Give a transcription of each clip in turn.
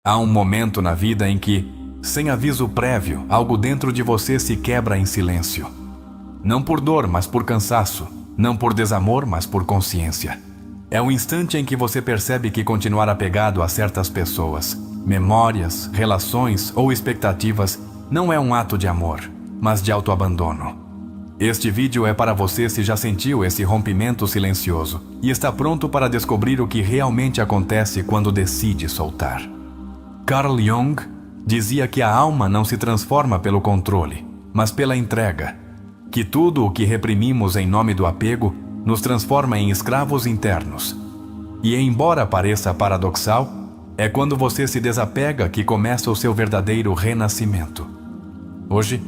Há um momento na vida em que, sem aviso prévio, algo dentro de você se quebra em silêncio. Não por dor, mas por cansaço. Não por desamor, mas por consciência. É o instante em que você percebe que continuar apegado a certas pessoas, memórias, relações ou expectativas não é um ato de amor, mas de autoabandono. Este vídeo é para você se já sentiu esse rompimento silencioso e está pronto para descobrir o que realmente acontece quando decide soltar. Carl Jung dizia que a alma não se transforma pelo controle, mas pela entrega. Que tudo o que reprimimos em nome do apego nos transforma em escravos internos. E embora pareça paradoxal, é quando você se desapega que começa o seu verdadeiro renascimento. Hoje,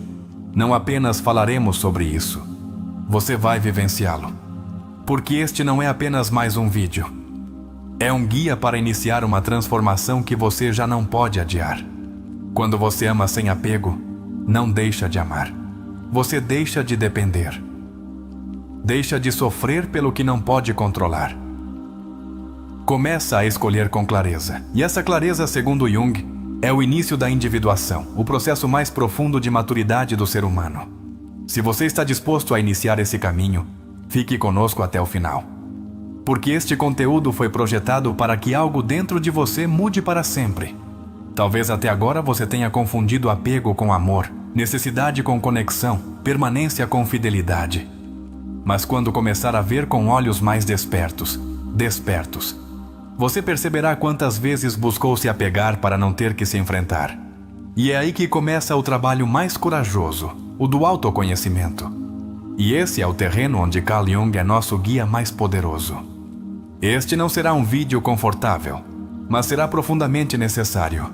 não apenas falaremos sobre isso, você vai vivenciá-lo. Porque este não é apenas mais um vídeo. É um guia para iniciar uma transformação que você já não pode adiar. Quando você ama sem apego, não deixa de amar. Você deixa de depender. Deixa de sofrer pelo que não pode controlar. Começa a escolher com clareza. E essa clareza, segundo Jung, é o início da individuação, o processo mais profundo de maturidade do ser humano. Se você está disposto a iniciar esse caminho, fique conosco até o final. Porque este conteúdo foi projetado para que algo dentro de você mude para sempre. Talvez até agora você tenha confundido apego com amor, necessidade com conexão, permanência com fidelidade. Mas quando começar a ver com olhos mais despertos, você perceberá quantas vezes buscou se apegar para não ter que se enfrentar. E é aí que começa o trabalho mais corajoso, o do autoconhecimento. E esse é o terreno onde Carl Jung é nosso guia mais poderoso. Este não será um vídeo confortável, mas será profundamente necessário.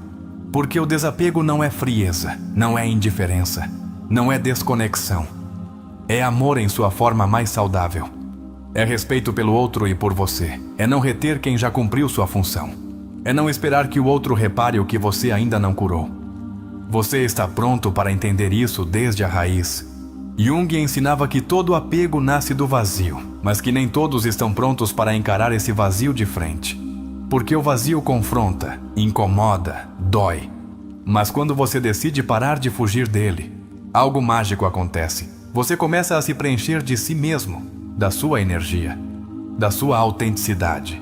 Porque o desapego não é frieza, não é indiferença, não é desconexão. É amor em sua forma mais saudável. É respeito pelo outro e por você. É não reter quem já cumpriu sua função. É não esperar que o outro repare o que você ainda não curou. Você está pronto para entender isso desde a raiz. Jung ensinava que todo apego nasce do vazio, mas que nem todos estão prontos para encarar esse vazio de frente. Porque o vazio confronta, incomoda, dói. Mas quando você decide parar de fugir dele, algo mágico acontece. Você começa a se preencher de si mesmo, da sua energia, da sua autenticidade.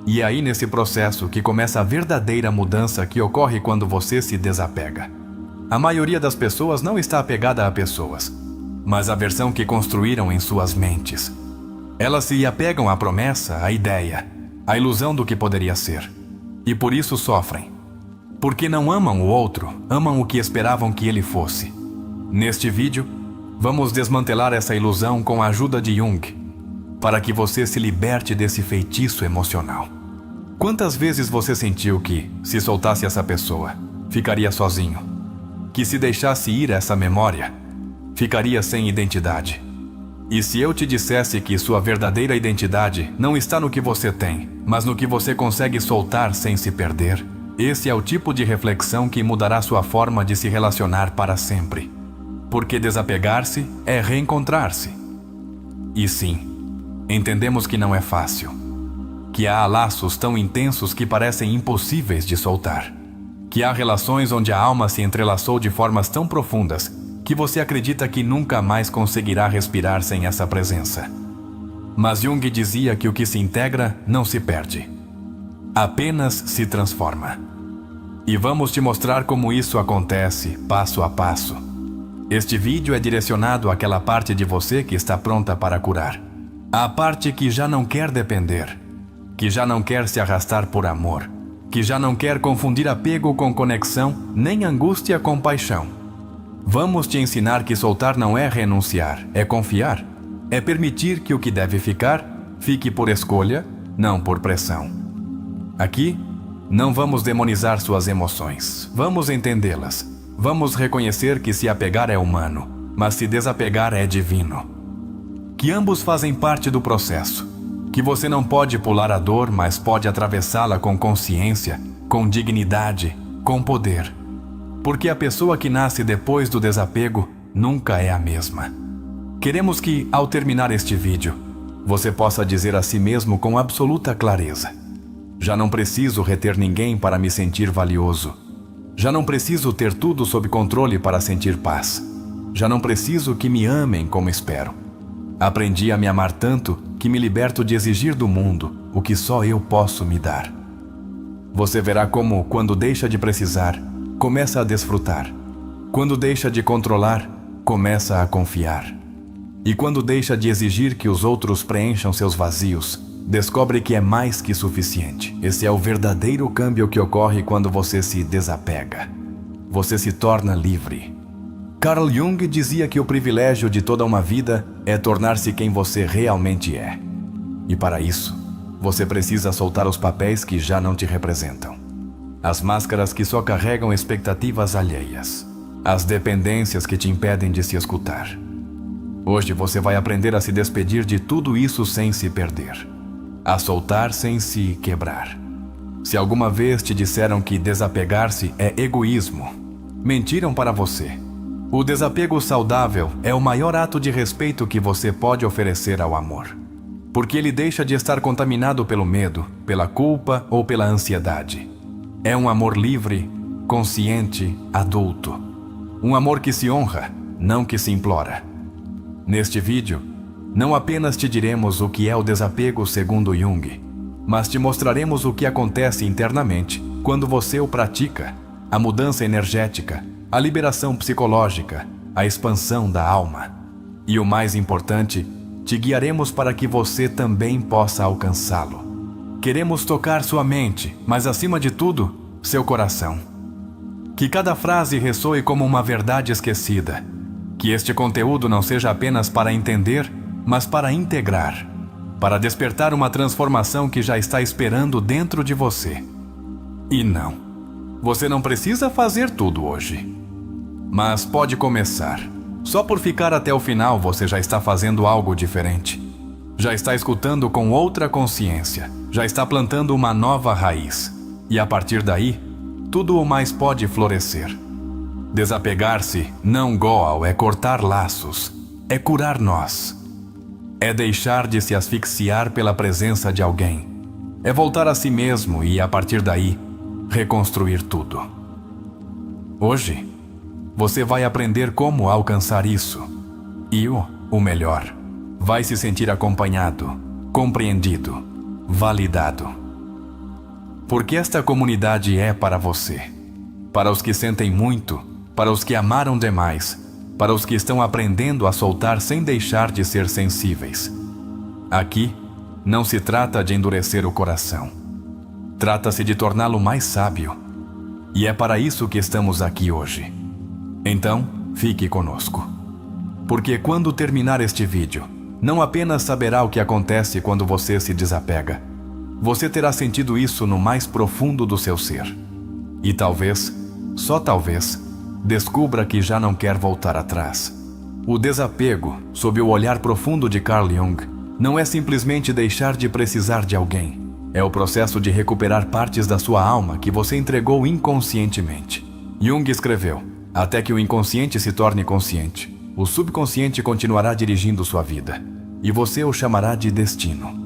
E é aí nesse processo que começa a verdadeira mudança que ocorre quando você se desapega. A maioria das pessoas não está apegada a pessoas, mas à versão que construíram em suas mentes. Elas se apegam à promessa, à ideia, à ilusão do que poderia ser. E por isso sofrem. Porque não amam o outro, amam o que esperavam que ele fosse. Neste vídeo, vamos desmantelar essa ilusão com a ajuda de Jung, para que você se liberte desse feitiço emocional. Quantas vezes você sentiu que, se soltasse essa pessoa, ficaria sozinho? Que se deixasse ir essa memória, ficaria sem identidade? E se eu te dissesse que sua verdadeira identidade não está no que você tem, mas no que você consegue soltar sem se perder? Esse é o tipo de reflexão que mudará sua forma de se relacionar para sempre. Porque desapegar-se é reencontrar-se. E sim, entendemos que não é fácil. Que há laços tão intensos que parecem impossíveis de soltar. Que há relações onde a alma se entrelaçou de formas tão profundas que você acredita que nunca mais conseguirá respirar sem essa presença. Mas Jung dizia que o que se integra não se perde. Apenas se transforma. E vamos te mostrar como isso acontece, passo a passo. Este vídeo é direcionado àquela parte de você que está pronta para curar. A parte que já não quer depender, que já não quer se arrastar por amor, que já não quer confundir apego com conexão, nem angústia com paixão. Vamos te ensinar que soltar não é renunciar, é confiar. É permitir que o que deve ficar, fique por escolha, não por pressão. Aqui, não vamos demonizar suas emoções, vamos entendê-las. Vamos reconhecer que se apegar é humano, mas se desapegar é divino. Que ambos fazem parte do processo. Que você não pode pular a dor, mas pode atravessá-la com consciência, com dignidade, com poder. Porque a pessoa que nasce depois do desapego nunca é a mesma. Queremos que, ao terminar este vídeo, você possa dizer a si mesmo com absoluta clareza: Já não preciso reter ninguém para me sentir valioso. Já não preciso ter tudo sob controle para sentir paz. Já não preciso que me amem como espero. Aprendi a me amar tanto que me liberto de exigir do mundo o que só eu posso me dar. Você verá como, quando deixa de precisar, começa a desfrutar. Quando deixa de controlar, começa a confiar. E quando deixa de exigir que os outros preencham seus vazios, descobre que é mais que suficiente. Esse é o verdadeiro câmbio que ocorre quando você se desapega. Você se torna livre. Carl Jung dizia que o privilégio de toda uma vida é tornar-se quem você realmente é. E para isso, você precisa soltar os papéis que já não te representam. As máscaras que só carregam expectativas alheias. As dependências que te impedem de se escutar. Hoje você vai aprender a se despedir de tudo isso sem se perder. A soltar sem se quebrar. Se alguma vez te disseram que desapegar-se é egoísmo, mentiram para você. O desapego saudável é o maior ato de respeito que você pode oferecer ao amor. Porque ele deixa de estar contaminado pelo medo, pela culpa ou pela ansiedade. É um amor livre, consciente, adulto. Um amor que se honra, não que se implora. Neste vídeo, não apenas te diremos o que é o desapego segundo Jung, mas te mostraremos o que acontece internamente quando você o pratica, a mudança energética, a liberação psicológica, a expansão da alma. E o mais importante, te guiaremos para que você também possa alcançá-lo. Queremos tocar sua mente, mas acima de tudo, seu coração. Que cada frase ressoe como uma verdade esquecida. Que este conteúdo não seja apenas para entender, mas para integrar. Para despertar uma transformação que já está esperando dentro de você. E não, você não precisa fazer tudo hoje. Mas pode começar. Só por ficar até o final você já está fazendo algo diferente. Já está escutando com outra consciência. Já está plantando uma nova raiz. E a partir daí, tudo o mais pode florescer. Desapegar-se, não goal, é cortar laços, é curar nós. É deixar de se asfixiar pela presença de alguém. É voltar a si mesmo e, a partir daí, reconstruir tudo. Hoje, você vai aprender como alcançar isso. E o melhor, vai se sentir acompanhado, compreendido, validado. Porque esta comunidade é para você. Para os que sentem muito, para os que amaram demais, para os que estão aprendendo a soltar sem deixar de ser sensíveis. Aqui, não se trata de endurecer o coração. Trata-se de torná-lo mais sábio. E é para isso que estamos aqui hoje. Então, fique conosco. Porque quando terminar este vídeo, não apenas saberá o que acontece quando você se desapega. Você terá sentido isso no mais profundo do seu ser. E talvez, só talvez, descubra que já não quer voltar atrás. O desapego, sob o olhar profundo de Carl Jung, não é simplesmente deixar de precisar de alguém. É o processo de recuperar partes da sua alma que você entregou inconscientemente. Jung escreveu: até que o inconsciente se torne consciente, o subconsciente continuará dirigindo sua vida, e você o chamará de destino.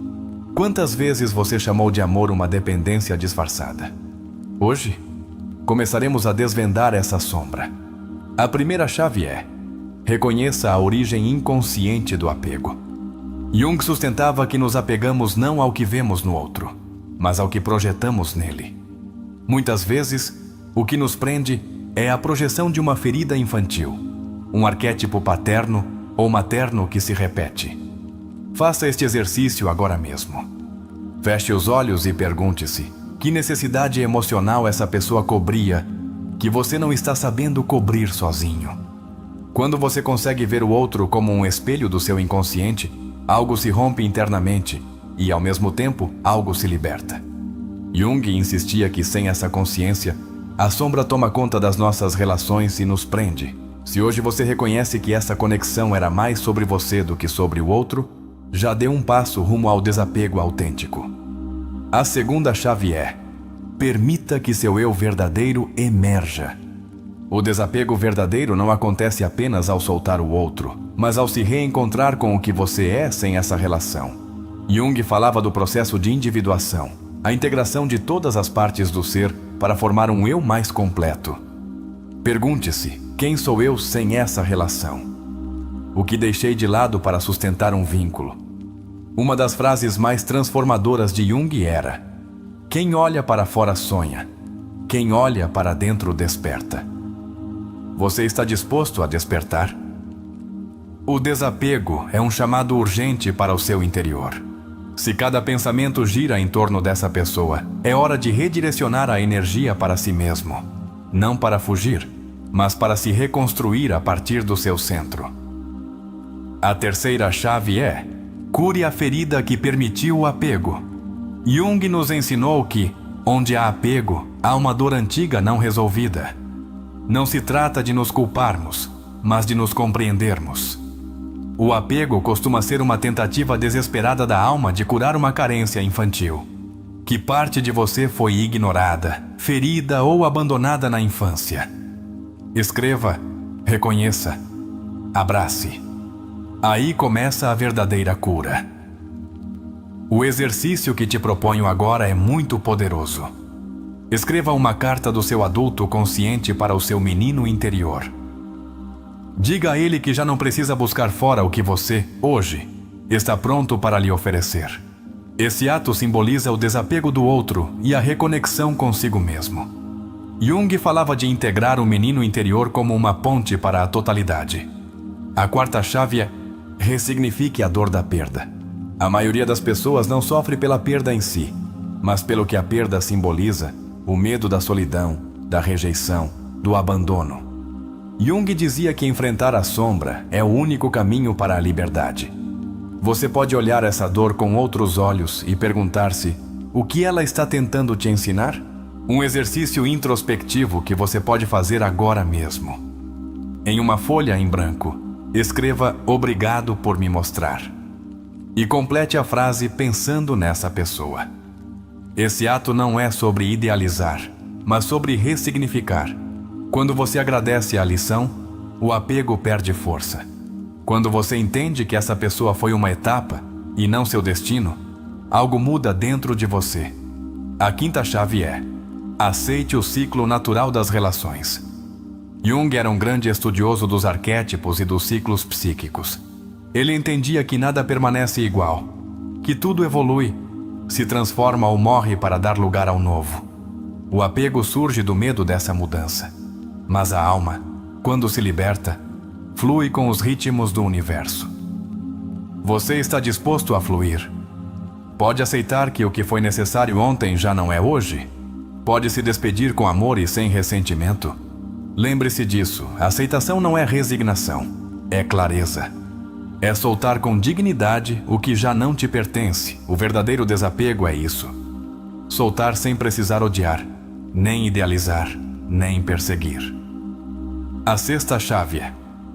Quantas vezes você chamou de amor uma dependência disfarçada? Hoje, começaremos a desvendar essa sombra. A primeira chave é: reconheça a origem inconsciente do apego. Jung sustentava que nos apegamos não ao que vemos no outro, mas ao que projetamos nele. Muitas vezes, o que nos prende é a projeção de uma ferida infantil, um arquétipo paterno ou materno que se repete. Faça este exercício agora mesmo. Feche os olhos e pergunte-se: que necessidade emocional essa pessoa cobria que você não está sabendo cobrir sozinho? Quando você consegue ver o outro como um espelho do seu inconsciente, algo se rompe internamente e, ao mesmo tempo, algo se liberta. Jung insistia que sem essa consciência, a sombra toma conta das nossas relações e nos prende. Se hoje você reconhece que essa conexão era mais sobre você do que sobre o outro, já deu um passo rumo ao desapego autêntico. A segunda chave é: permita que seu eu verdadeiro emerja. O desapego verdadeiro não acontece apenas ao soltar o outro, mas ao se reencontrar com o que você é sem essa relação. Jung falava do processo de individuação, a integração de todas as partes do ser para formar um eu mais completo. Pergunte-se: quem sou eu sem essa relação? O que deixei de lado para sustentar um vínculo? Uma das frases mais transformadoras de Jung era: quem olha para fora sonha, quem olha para dentro desperta. Você está disposto a despertar? O desapego é um chamado urgente para o seu interior. Se cada pensamento gira em torno dessa pessoa, é hora de redirecionar a energia para si mesmo. Não para fugir, mas para se reconstruir a partir do seu centro. A terceira chave é: cure a ferida que permitiu o apego. Jung nos ensinou que, onde há apego, há uma dor antiga não resolvida. Não se trata de nos culparmos, mas de nos compreendermos. O apego costuma ser uma tentativa desesperada da alma de curar uma carência infantil. Que parte de você foi ignorada, ferida ou abandonada na infância? Escreva, reconheça, abrace. Aí começa a verdadeira cura. O exercício que te proponho agora é muito poderoso. Escreva uma carta do seu adulto consciente para o seu menino interior. Diga a ele que já não precisa buscar fora o que você, hoje, está pronto para lhe oferecer. Esse ato simboliza o desapego do outro e a reconexão consigo mesmo. Jung falava de integrar o menino interior como uma ponte para a totalidade. A quarta chave é: ressignifique a dor da perda. A maioria das pessoas não sofre pela perda em si, mas pelo que a perda simboliza: o medo da solidão, da rejeição, do abandono. Jung dizia que enfrentar a sombra é o único caminho para a liberdade. Você pode olhar essa dor com outros olhos e perguntar-se: o que ela está tentando te ensinar? Um exercício introspectivo que você pode fazer agora mesmo. Em uma folha em branco, escreva: obrigado por me mostrar. E complete a frase pensando nessa pessoa. Esse ato não é sobre idealizar, mas sobre ressignificar. Quando você agradece a lição, o apego perde força. Quando você entende que essa pessoa foi uma etapa e não seu destino, algo muda dentro de você. A quinta chave é: aceite o ciclo natural das relações. Jung era um grande estudioso dos arquétipos e dos ciclos psíquicos. Ele entendia que nada permanece igual, que tudo evolui, se transforma ou morre para dar lugar ao novo. O apego surge do medo dessa mudança. Mas a alma, quando se liberta, flui com os ritmos do universo. Você está disposto a fluir? Pode aceitar que o que foi necessário ontem já não é hoje? Pode se despedir com amor e sem ressentimento? Lembre-se disso: a aceitação não é resignação, é clareza. É soltar com dignidade o que já não te pertence. O verdadeiro desapego é isso. Soltar sem precisar odiar, nem idealizar, nem perseguir. A sexta chave é: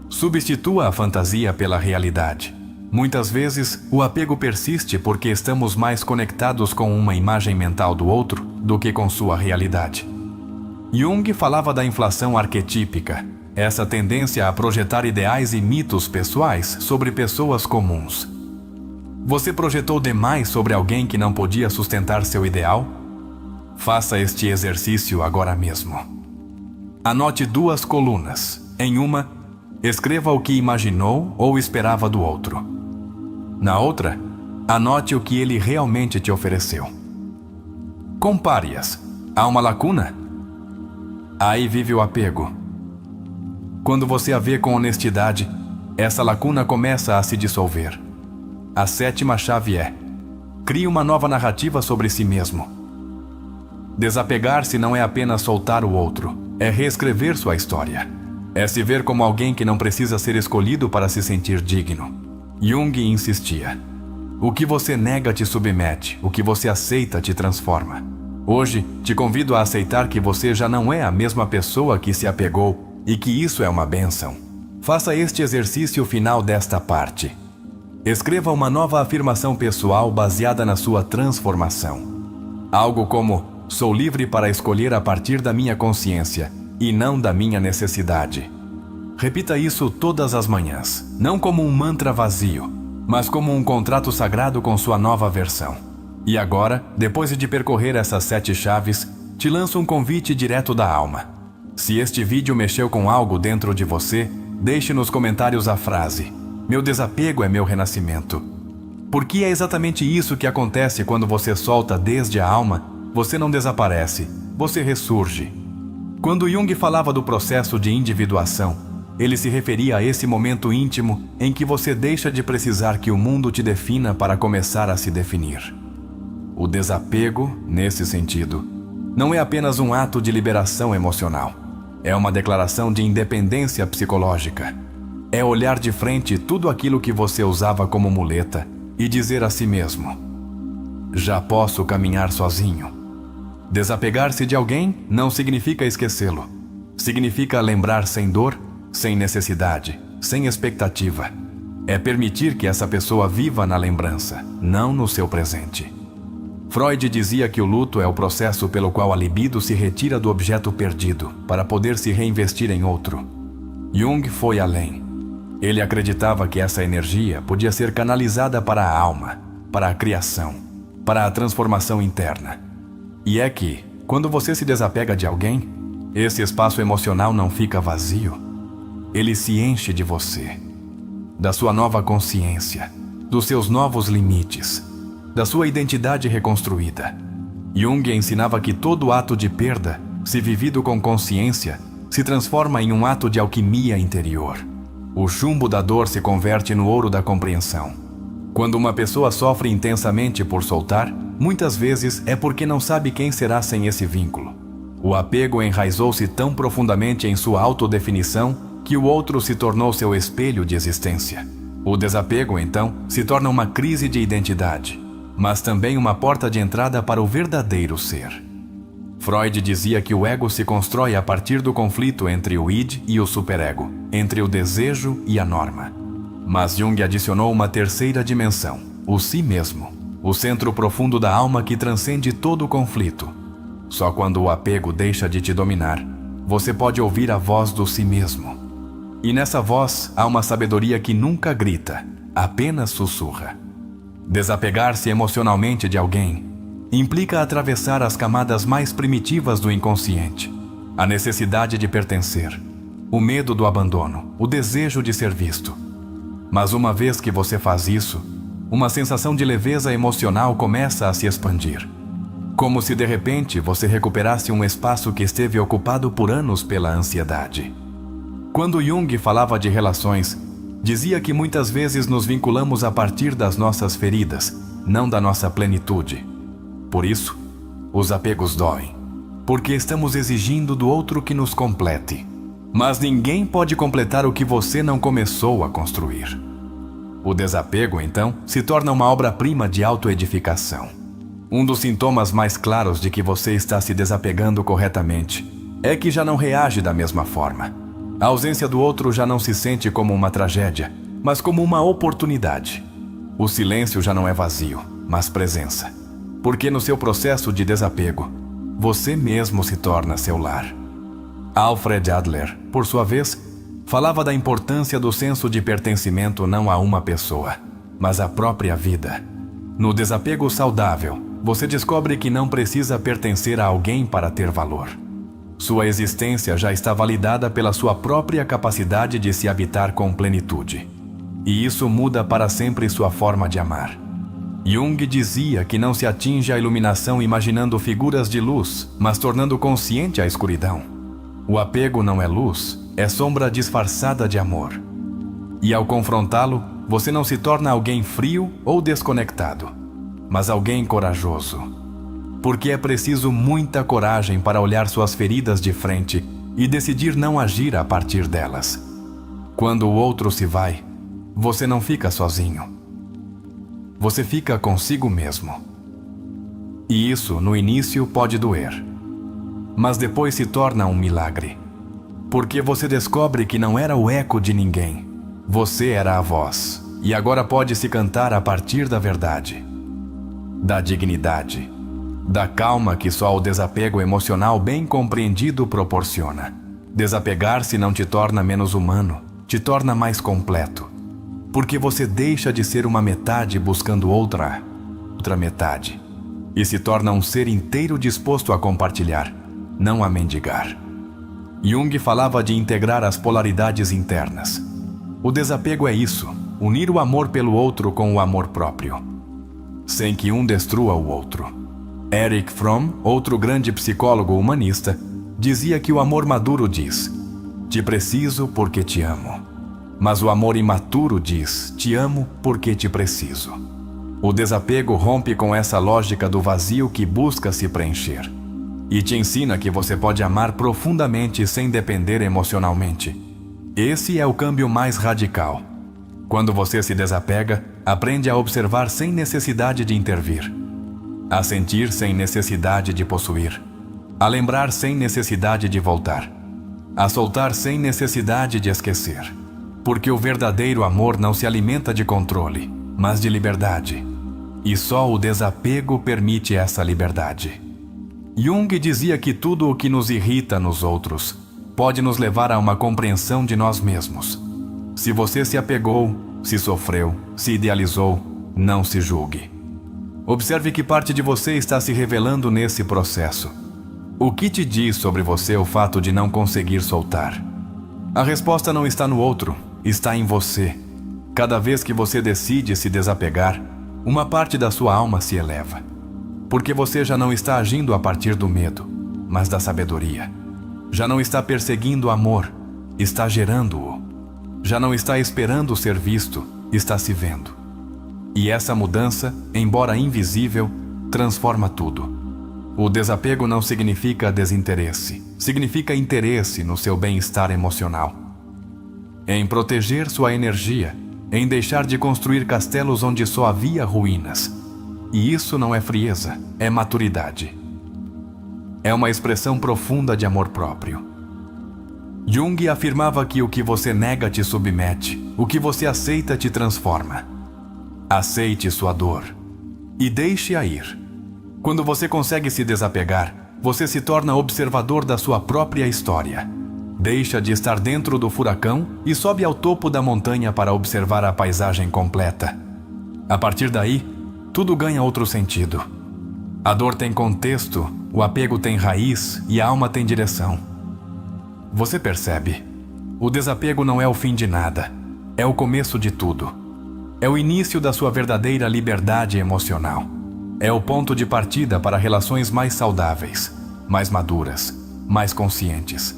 substitua a fantasia pela realidade. Muitas vezes, o apego persiste porque estamos mais conectados com uma imagem mental do outro do que com sua realidade. Jung falava da inflação arquetípica, essa tendência a projetar ideais e mitos pessoais sobre pessoas comuns. Você projetou demais sobre alguém que não podia sustentar seu ideal? Faça este exercício agora mesmo. Anote 2 colunas. Em uma, escreva o que imaginou ou esperava do outro. Na outra, anote o que ele realmente te ofereceu. Compare-as. Há uma lacuna? Aí vive o apego. Quando você a vê com honestidade, essa lacuna começa a se dissolver. A 7ª chave é: crie uma nova narrativa sobre si mesmo. Desapegar-se não é apenas soltar o outro, é reescrever sua história. É se ver como alguém que não precisa ser escolhido para se sentir digno. Jung insistia: o que você nega te submete, o que você aceita te transforma. Hoje, te convido a aceitar que você já não é a mesma pessoa que se apegou e que isso é uma bênção. Faça este exercício final desta parte. Escreva uma nova afirmação pessoal baseada na sua transformação. Algo como: sou livre para escolher a partir da minha consciência e não da minha necessidade. Repita isso todas as manhãs, não como um mantra vazio, mas como um contrato sagrado com sua nova versão. E agora, depois de percorrer essas 7 chaves, te lanço um convite direto da alma. Se este vídeo mexeu com algo dentro de você, deixe nos comentários a frase: "Meu desapego é meu renascimento." Porque é exatamente isso que acontece quando você solta desde a alma. Você não desaparece, você ressurge. Quando Jung falava do processo de individuação, ele se referia a esse momento íntimo em que você deixa de precisar que o mundo te defina para começar a se definir. O desapego, nesse sentido, não é apenas um ato de liberação emocional. É uma declaração de independência psicológica. É olhar de frente tudo aquilo que você usava como muleta e dizer a si mesmo: "Já posso caminhar sozinho." Desapegar-se de alguém não significa esquecê-lo. Significa lembrar sem dor, sem necessidade, sem expectativa. É permitir que essa pessoa viva na lembrança, não no seu presente. Freud dizia que o luto é o processo pelo qual a libido se retira do objeto perdido para poder se reinvestir em outro. Jung foi além. Ele acreditava que essa energia podia ser canalizada para a alma, para a criação, para a transformação interna. E é que, quando você se desapega de alguém, esse espaço emocional não fica vazio. Ele se enche de você, da sua nova consciência, dos seus novos limites, da sua identidade reconstruída. Jung ensinava que todo ato de perda, se vivido com consciência, se transforma em um ato de alquimia interior. O chumbo da dor se converte no ouro da compreensão. Quando uma pessoa sofre intensamente por soltar, muitas vezes é porque não sabe quem será sem esse vínculo. O apego enraizou-se tão profundamente em sua autodefinição que o outro se tornou seu espelho de existência. O desapego, então, se torna uma crise de identidade, mas também uma porta de entrada para o verdadeiro ser. Freud dizia que o ego se constrói a partir do conflito entre o id e o superego, entre o desejo e a norma. Mas Jung adicionou uma terceira dimensão, o si mesmo, o centro profundo da alma que transcende todo o conflito. Só quando o apego deixa de te dominar, você pode ouvir a voz do si mesmo. E nessa voz há uma sabedoria que nunca grita, apenas sussurra. Desapegar-se emocionalmente de alguém implica atravessar as camadas mais primitivas do inconsciente, a necessidade de pertencer, o medo do abandono, o desejo de ser visto. Mas uma vez que você faz isso, uma sensação de leveza emocional começa a se expandir. Como se de repente você recuperasse um espaço que esteve ocupado por anos pela ansiedade. Quando Jung falava de relações, dizia que muitas vezes nos vinculamos a partir das nossas feridas, não da nossa plenitude. Por isso, os apegos doem, porque estamos exigindo do outro que nos complete. Mas ninguém pode completar o que você não começou a construir. O desapego, então, se torna uma obra-prima de autoedificação. Um dos sintomas mais claros de que você está se desapegando corretamente é que já não reage da mesma forma. A ausência do outro já não se sente como uma tragédia, mas como uma oportunidade. O silêncio já não é vazio, mas presença. Porque no seu processo de desapego, você mesmo se torna seu lar. Alfred Adler, por sua vez, falava da importância do senso de pertencimento não a uma pessoa, mas à própria vida. No desapego saudável, você descobre que não precisa pertencer a alguém para ter valor. Sua existência já está validada pela sua própria capacidade de se habitar com plenitude. E isso muda para sempre sua forma de amar. Jung dizia que não se atinge a iluminação imaginando figuras de luz, mas tornando consciente a escuridão. O apego não é luz, é sombra disfarçada de amor. E ao confrontá-lo, você não se torna alguém frio ou desconectado, mas alguém corajoso. Porque é preciso muita coragem para olhar suas feridas de frente e decidir não agir a partir delas. Quando o outro se vai, você não fica sozinho. Você fica consigo mesmo. E isso, no início, pode doer. Mas depois se torna um milagre. Porque você descobre que não era o eco de ninguém. Você era a voz. E agora pode se cantar a partir da verdade, da dignidade, da calma que só o desapego emocional bem compreendido proporciona. Desapegar-se não te torna menos humano, te torna mais completo. Porque você deixa de ser uma metade buscando outra metade. e se torna um ser inteiro disposto a compartilhar, não a mendigar. Jung falava de integrar as polaridades internas. O desapego é isso, unir o amor pelo outro com o amor próprio, sem que um destrua o outro. Erich Fromm, outro grande psicólogo humanista, dizia que o amor maduro diz: te preciso porque te amo. Mas o amor imaturo diz: te amo porque te preciso. O desapego rompe com essa lógica do vazio que busca se preencher e te ensina que você pode amar profundamente sem depender emocionalmente. Esse é o câmbio mais radical. Quando você se desapega, aprende a observar sem necessidade de intervir, a sentir sem necessidade de possuir, a lembrar sem necessidade de voltar, a soltar sem necessidade de esquecer. Porque o verdadeiro amor não se alimenta de controle, mas de liberdade. E só o desapego permite essa liberdade. Jung dizia que tudo o que nos irrita nos outros pode nos levar a uma compreensão de nós mesmos. Se você se apegou, se sofreu, se idealizou, não se julgue. Observe que parte de você está se revelando nesse processo. O que te diz sobre você o fato de não conseguir soltar? A resposta não está no outro, está em você. Cada vez que você decide se desapegar, uma parte da sua alma se eleva. Porque você já não está agindo a partir do medo, mas da sabedoria. Já não está perseguindo o amor, está gerando-o. Já não está esperando ser visto, está se vendo. E essa mudança, embora invisível, transforma tudo. O desapego não significa desinteresse, significa interesse no seu bem-estar emocional. Em proteger sua energia, em deixar de construir castelos onde só havia ruínas. E isso não é frieza, é maturidade. É uma expressão profunda de amor próprio. Jung afirmava que o que você nega te submete, o que você aceita te transforma. Aceite sua dor e deixe-a ir. Quando você consegue se desapegar, você se torna observador da sua própria história. Deixa de estar dentro do furacão e sobe ao topo da montanha para observar a paisagem completa. A partir daí, tudo ganha outro sentido. A dor tem contexto, o apego tem raiz e a alma tem direção. Você percebe? O desapego não é o fim de nada, é o começo de tudo. É o início da sua verdadeira liberdade emocional. É o ponto de partida para relações mais saudáveis, mais maduras, mais conscientes.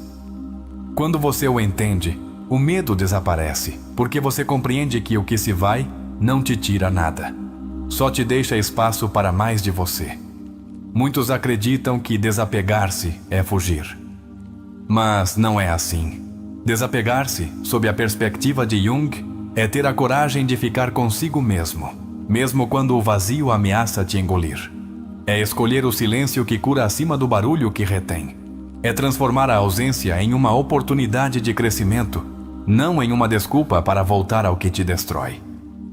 Quando você o entende, o medo desaparece, porque você compreende que o que se vai não te tira nada. Só te deixa espaço para mais de você. Muitos acreditam que desapegar-se é fugir. Mas não é assim. Desapegar-se, sob a perspectiva de Jung, é ter a coragem de ficar consigo mesmo, mesmo quando o vazio ameaça te engolir. É escolher o silêncio que cura acima do barulho que retém. É transformar a ausência em uma oportunidade de crescimento, não em uma desculpa para voltar ao que te destrói.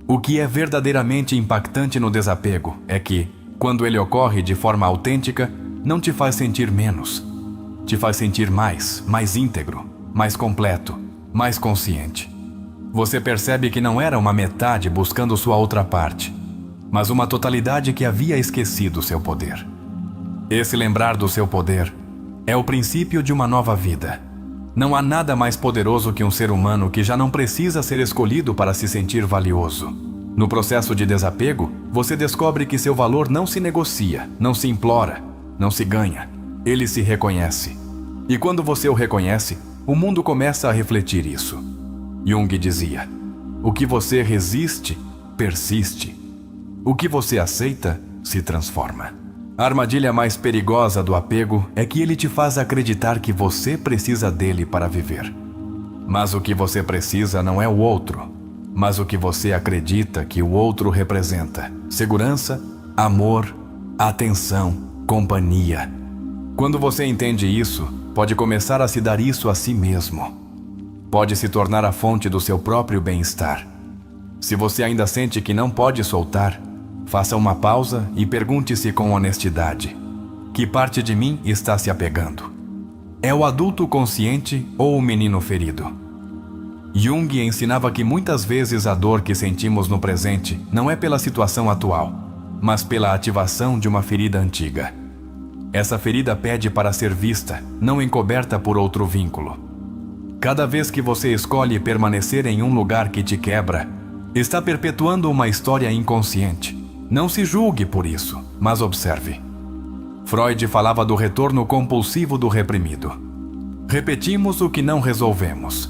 O que é verdadeiramente impactante no desapego é que, quando ele ocorre de forma autêntica, não te faz sentir menos. Te faz sentir mais íntegro, mais completo, mais consciente. Você percebe que não era uma metade buscando sua outra parte, mas uma totalidade que havia esquecido seu poder. Esse lembrar do seu poder é o princípio de uma nova vida. Não há nada mais poderoso que um ser humano que já não precisa ser escolhido para se sentir valioso. No processo de desapego, você descobre que seu valor não se negocia, não se implora, não se ganha. Ele se reconhece. E quando você o reconhece, o mundo começa a refletir isso. Jung dizia: o que você resiste, persiste. O que você aceita, se transforma. A armadilha mais perigosa do apego é que ele te faz acreditar que você precisa dele para viver. Mas o que você precisa não é o outro, mas o que você acredita que o outro representa: segurança, amor, atenção, companhia. Quando você entende isso, pode começar a se dar isso a si mesmo. Pode se tornar a fonte do seu próprio bem-estar. Se você ainda sente que não pode soltar, faça uma pausa e pergunte-se com honestidade: que parte de mim está se apegando? É o adulto consciente ou o menino ferido? Jung ensinava que muitas vezes a dor que sentimos no presente não é pela situação atual, mas pela ativação de uma ferida antiga. Essa ferida pede para ser vista, não encoberta por outro vínculo. Cada vez que você escolhe permanecer em um lugar que te quebra, está perpetuando uma história inconsciente. Não se julgue por isso, mas observe. Freud falava do retorno compulsivo do reprimido. Repetimos o que não resolvemos.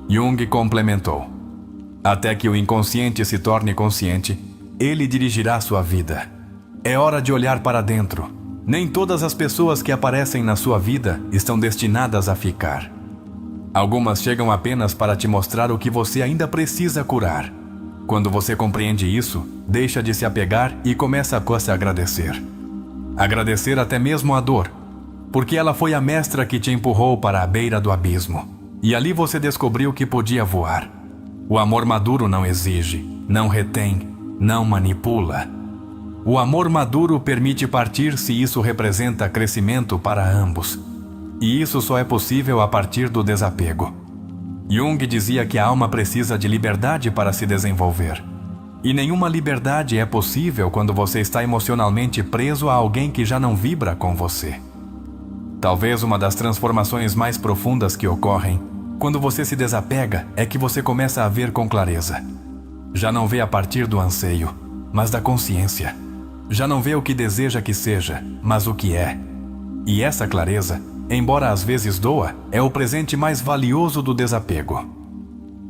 Jung complementou: até que o inconsciente se torne consciente, ele dirigirá sua vida. É hora de olhar para dentro. Nem todas as pessoas que aparecem na sua vida estão destinadas a ficar. Algumas chegam apenas para te mostrar o que você ainda precisa curar. Quando você compreende isso, deixa de se apegar e começa a se agradecer. Agradecer até mesmo a dor, porque ela foi a mestra que te empurrou para a beira do abismo. E ali você descobriu que podia voar. O amor maduro não exige, não retém, não manipula. O amor maduro permite partir se isso representa crescimento para ambos. E isso só é possível a partir do desapego. Jung dizia que a alma precisa de liberdade para se desenvolver. E nenhuma liberdade é possível quando você está emocionalmente preso a alguém que já não vibra com você. Talvez uma das transformações mais profundas que ocorrem quando você se desapega é que você começa a ver com clareza. Já não vê a partir do anseio, mas da consciência. Já não vê o que deseja que seja, mas o que é. E essa clareza, embora às vezes doa, é o presente mais valioso do desapego.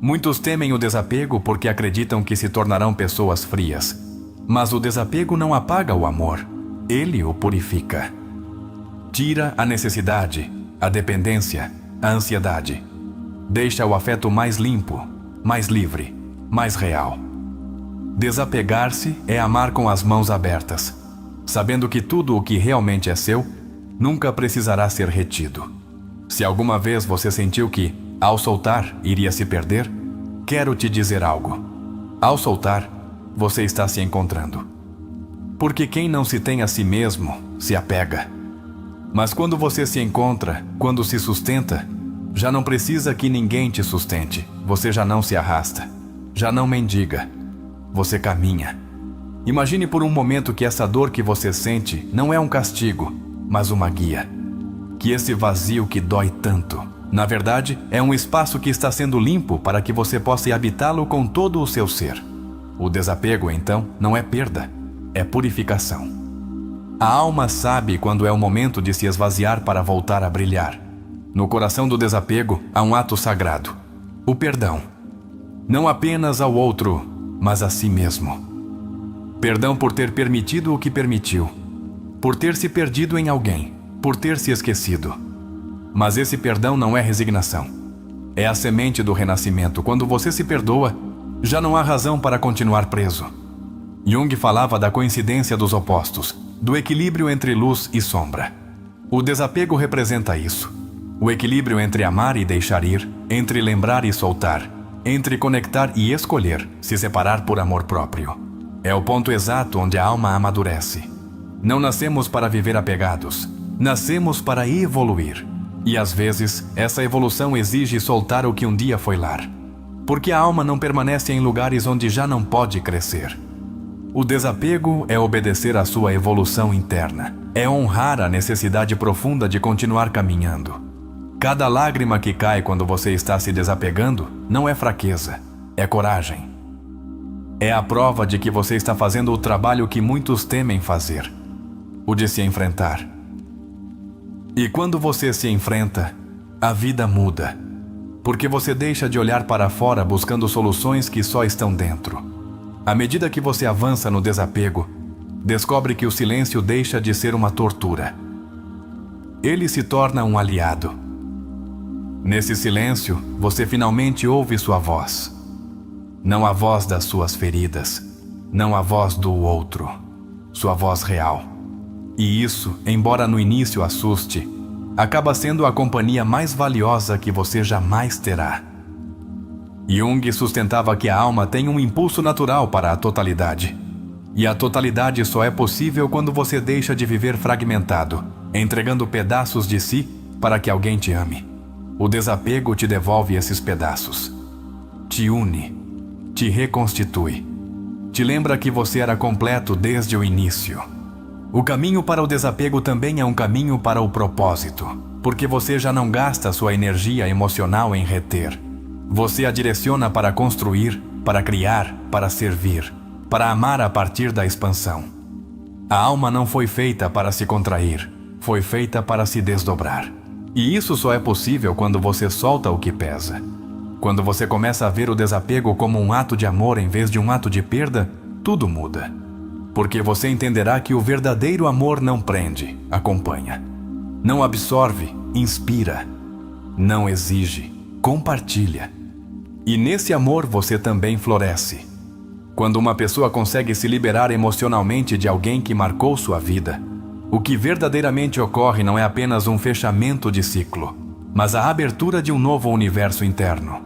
Muitos temem o desapego porque acreditam que se tornarão pessoas frias. Mas o desapego não apaga o amor, ele o purifica. Tira a necessidade, a dependência, a ansiedade. Deixa o afeto mais limpo, mais livre, mais real. Desapegar-se é amar com as mãos abertas, sabendo que tudo o que realmente é seu nunca precisará ser retido. Se alguma vez você sentiu que, ao soltar, iria se perder, quero te dizer algo. Ao soltar, você está se encontrando. Porque quem não se tem a si mesmo, se apega. Mas quando você se encontra, quando se sustenta, já não precisa que ninguém te sustente. Você já não se arrasta, já não mendiga. Você caminha. Imagine por um momento que essa dor que você sente não é um castigo, mas uma guia. Que esse vazio que dói tanto, na verdade, é um espaço que está sendo limpo para que você possa habitá-lo com todo o seu ser. O desapego, então, não é perda, é purificação. A alma sabe quando é o momento de se esvaziar para voltar a brilhar. No coração do desapego há um ato sagrado, o perdão. Não apenas ao outro, mas a si mesmo. Perdão por ter permitido o que permitiu, por ter se perdido em alguém, por ter se esquecido. Mas esse perdão não é resignação. É a semente do renascimento. Quando você se perdoa, já não há razão para continuar preso. Jung falava da coincidência dos opostos, do equilíbrio entre luz e sombra. O desapego representa isso. O equilíbrio entre amar e deixar ir, entre lembrar e soltar, entre conectar e escolher, se separar por amor próprio. É o ponto exato onde a alma amadurece. Não nascemos para viver apegados, nascemos para evoluir. E às vezes, essa evolução exige soltar o que um dia foi lar. Porque a alma não permanece em lugares onde já não pode crescer. O desapego é obedecer à sua evolução interna. É honrar a necessidade profunda de continuar caminhando. Cada lágrima que cai quando você está se desapegando não é fraqueza, é coragem. É a prova de que você está fazendo o trabalho que muitos temem fazer, o de se enfrentar. E quando você se enfrenta, a vida muda, porque você deixa de olhar para fora buscando soluções que só estão dentro. À medida que você avança no desapego, descobre que o silêncio deixa de ser uma tortura. Ele se torna um aliado. Nesse silêncio, você finalmente ouve sua voz. Não a voz das suas feridas, não a voz do outro, sua voz real. E isso, embora no início assuste, acaba sendo a companhia mais valiosa que você jamais terá. Jung sustentava que a alma tem um impulso natural para a totalidade. E a totalidade só é possível quando você deixa de viver fragmentado, entregando pedaços de si para que alguém te ame. O desapego te devolve esses pedaços. Te une, te reconstitui. te lembra que você era completo desde o início. O caminho para o desapego também é um caminho para o propósito, porque você já não gasta sua energia emocional em reter. Você a direciona para construir, para criar, para servir, para amar a partir da expansão. A alma não foi feita para se contrair, foi feita para se desdobrar. E isso só é possível quando você solta o que pesa. Quando você começa a ver o desapego como um ato de amor em vez de um ato de perda, tudo muda. Porque você entenderá que o verdadeiro amor não prende, acompanha. Não absorve, inspira. Não exige, compartilha. E nesse amor você também floresce. Quando uma pessoa consegue se liberar emocionalmente de alguém que marcou sua vida, o que verdadeiramente ocorre não é apenas um fechamento de ciclo, mas a abertura de um novo universo interno.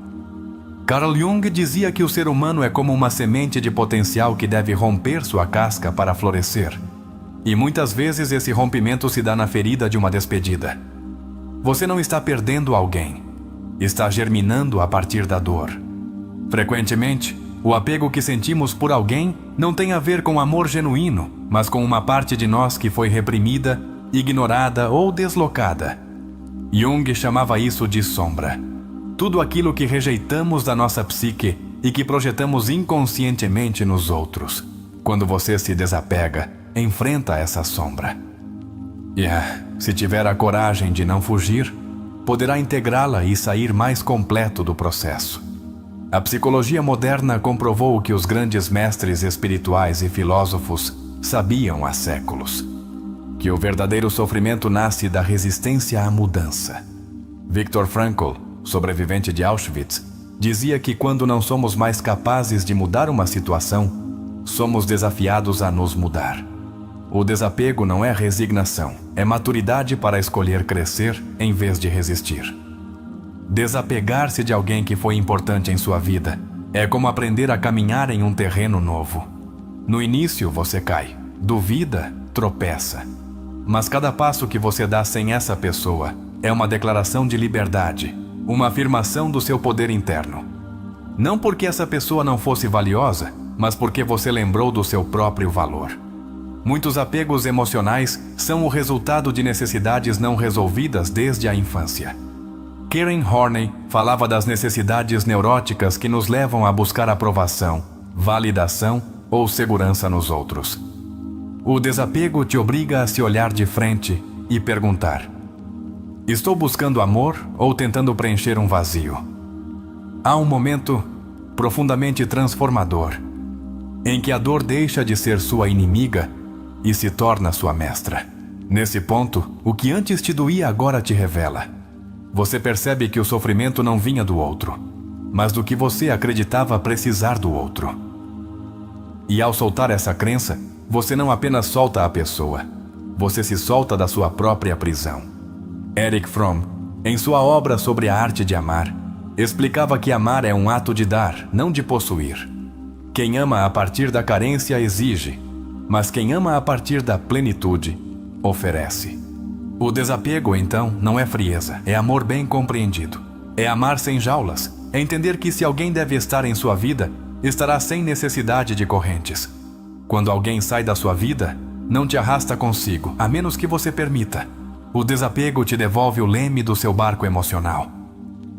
Carl Jung dizia que o ser humano é como uma semente de potencial que deve romper sua casca para florescer. E muitas vezes esse rompimento se dá na ferida de uma despedida. Você não está perdendo alguém, está germinando a partir da dor. Frequentemente, o apego que sentimos por alguém não tem a ver com amor genuíno, mas com uma parte de nós que foi reprimida, ignorada ou deslocada. Jung chamava isso de sombra. Tudo aquilo que rejeitamos da nossa psique e que projetamos inconscientemente nos outros. Quando você se desapega, enfrenta essa sombra. Se tiver a coragem de não fugir, poderá integrá-la e sair mais completo do processo. A psicologia moderna comprovou o que os grandes mestres espirituais e filósofos sabiam há séculos: que o verdadeiro sofrimento nasce da resistência à mudança. Viktor Frankl, sobrevivente de Auschwitz, dizia que quando não somos mais capazes de mudar uma situação, somos desafiados a nos mudar. O desapego não é resignação, é maturidade para escolher crescer em vez de resistir. Desapegar-se de alguém que foi importante em sua vida é como aprender a caminhar em um terreno novo. No início você cai, duvida, tropeça. Mas cada passo que você dá sem essa pessoa é uma declaração de liberdade, uma afirmação do seu poder interno. Não porque essa pessoa não fosse valiosa, mas porque você lembrou do seu próprio valor. Muitos apegos emocionais são o resultado de necessidades não resolvidas desde a infância. Karen Horney falava das necessidades neuróticas que nos levam a buscar aprovação, validação ou segurança nos outros. O desapego te obriga a se olhar de frente e perguntar: estou buscando amor ou tentando preencher um vazio? Há um momento profundamente transformador, em que a dor deixa de ser sua inimiga e se torna sua mestra. Nesse ponto, o que antes te doía agora te revela. Você percebe que o sofrimento não vinha do outro, mas do que você acreditava precisar do outro. E ao soltar essa crença, você não apenas solta a pessoa, você se solta da sua própria prisão. Erich Fromm, em sua obra sobre a arte de amar, explicava que amar é um ato de dar, não de possuir. Quem ama a partir da carência exige, mas quem ama a partir da plenitude, oferece. O desapego, então, não é frieza, é amor bem compreendido. É amar sem jaulas, é entender que se alguém deve estar em sua vida, estará sem necessidade de correntes. Quando alguém sai da sua vida, não te arrasta consigo, a menos que você permita. O desapego te devolve o leme do seu barco emocional.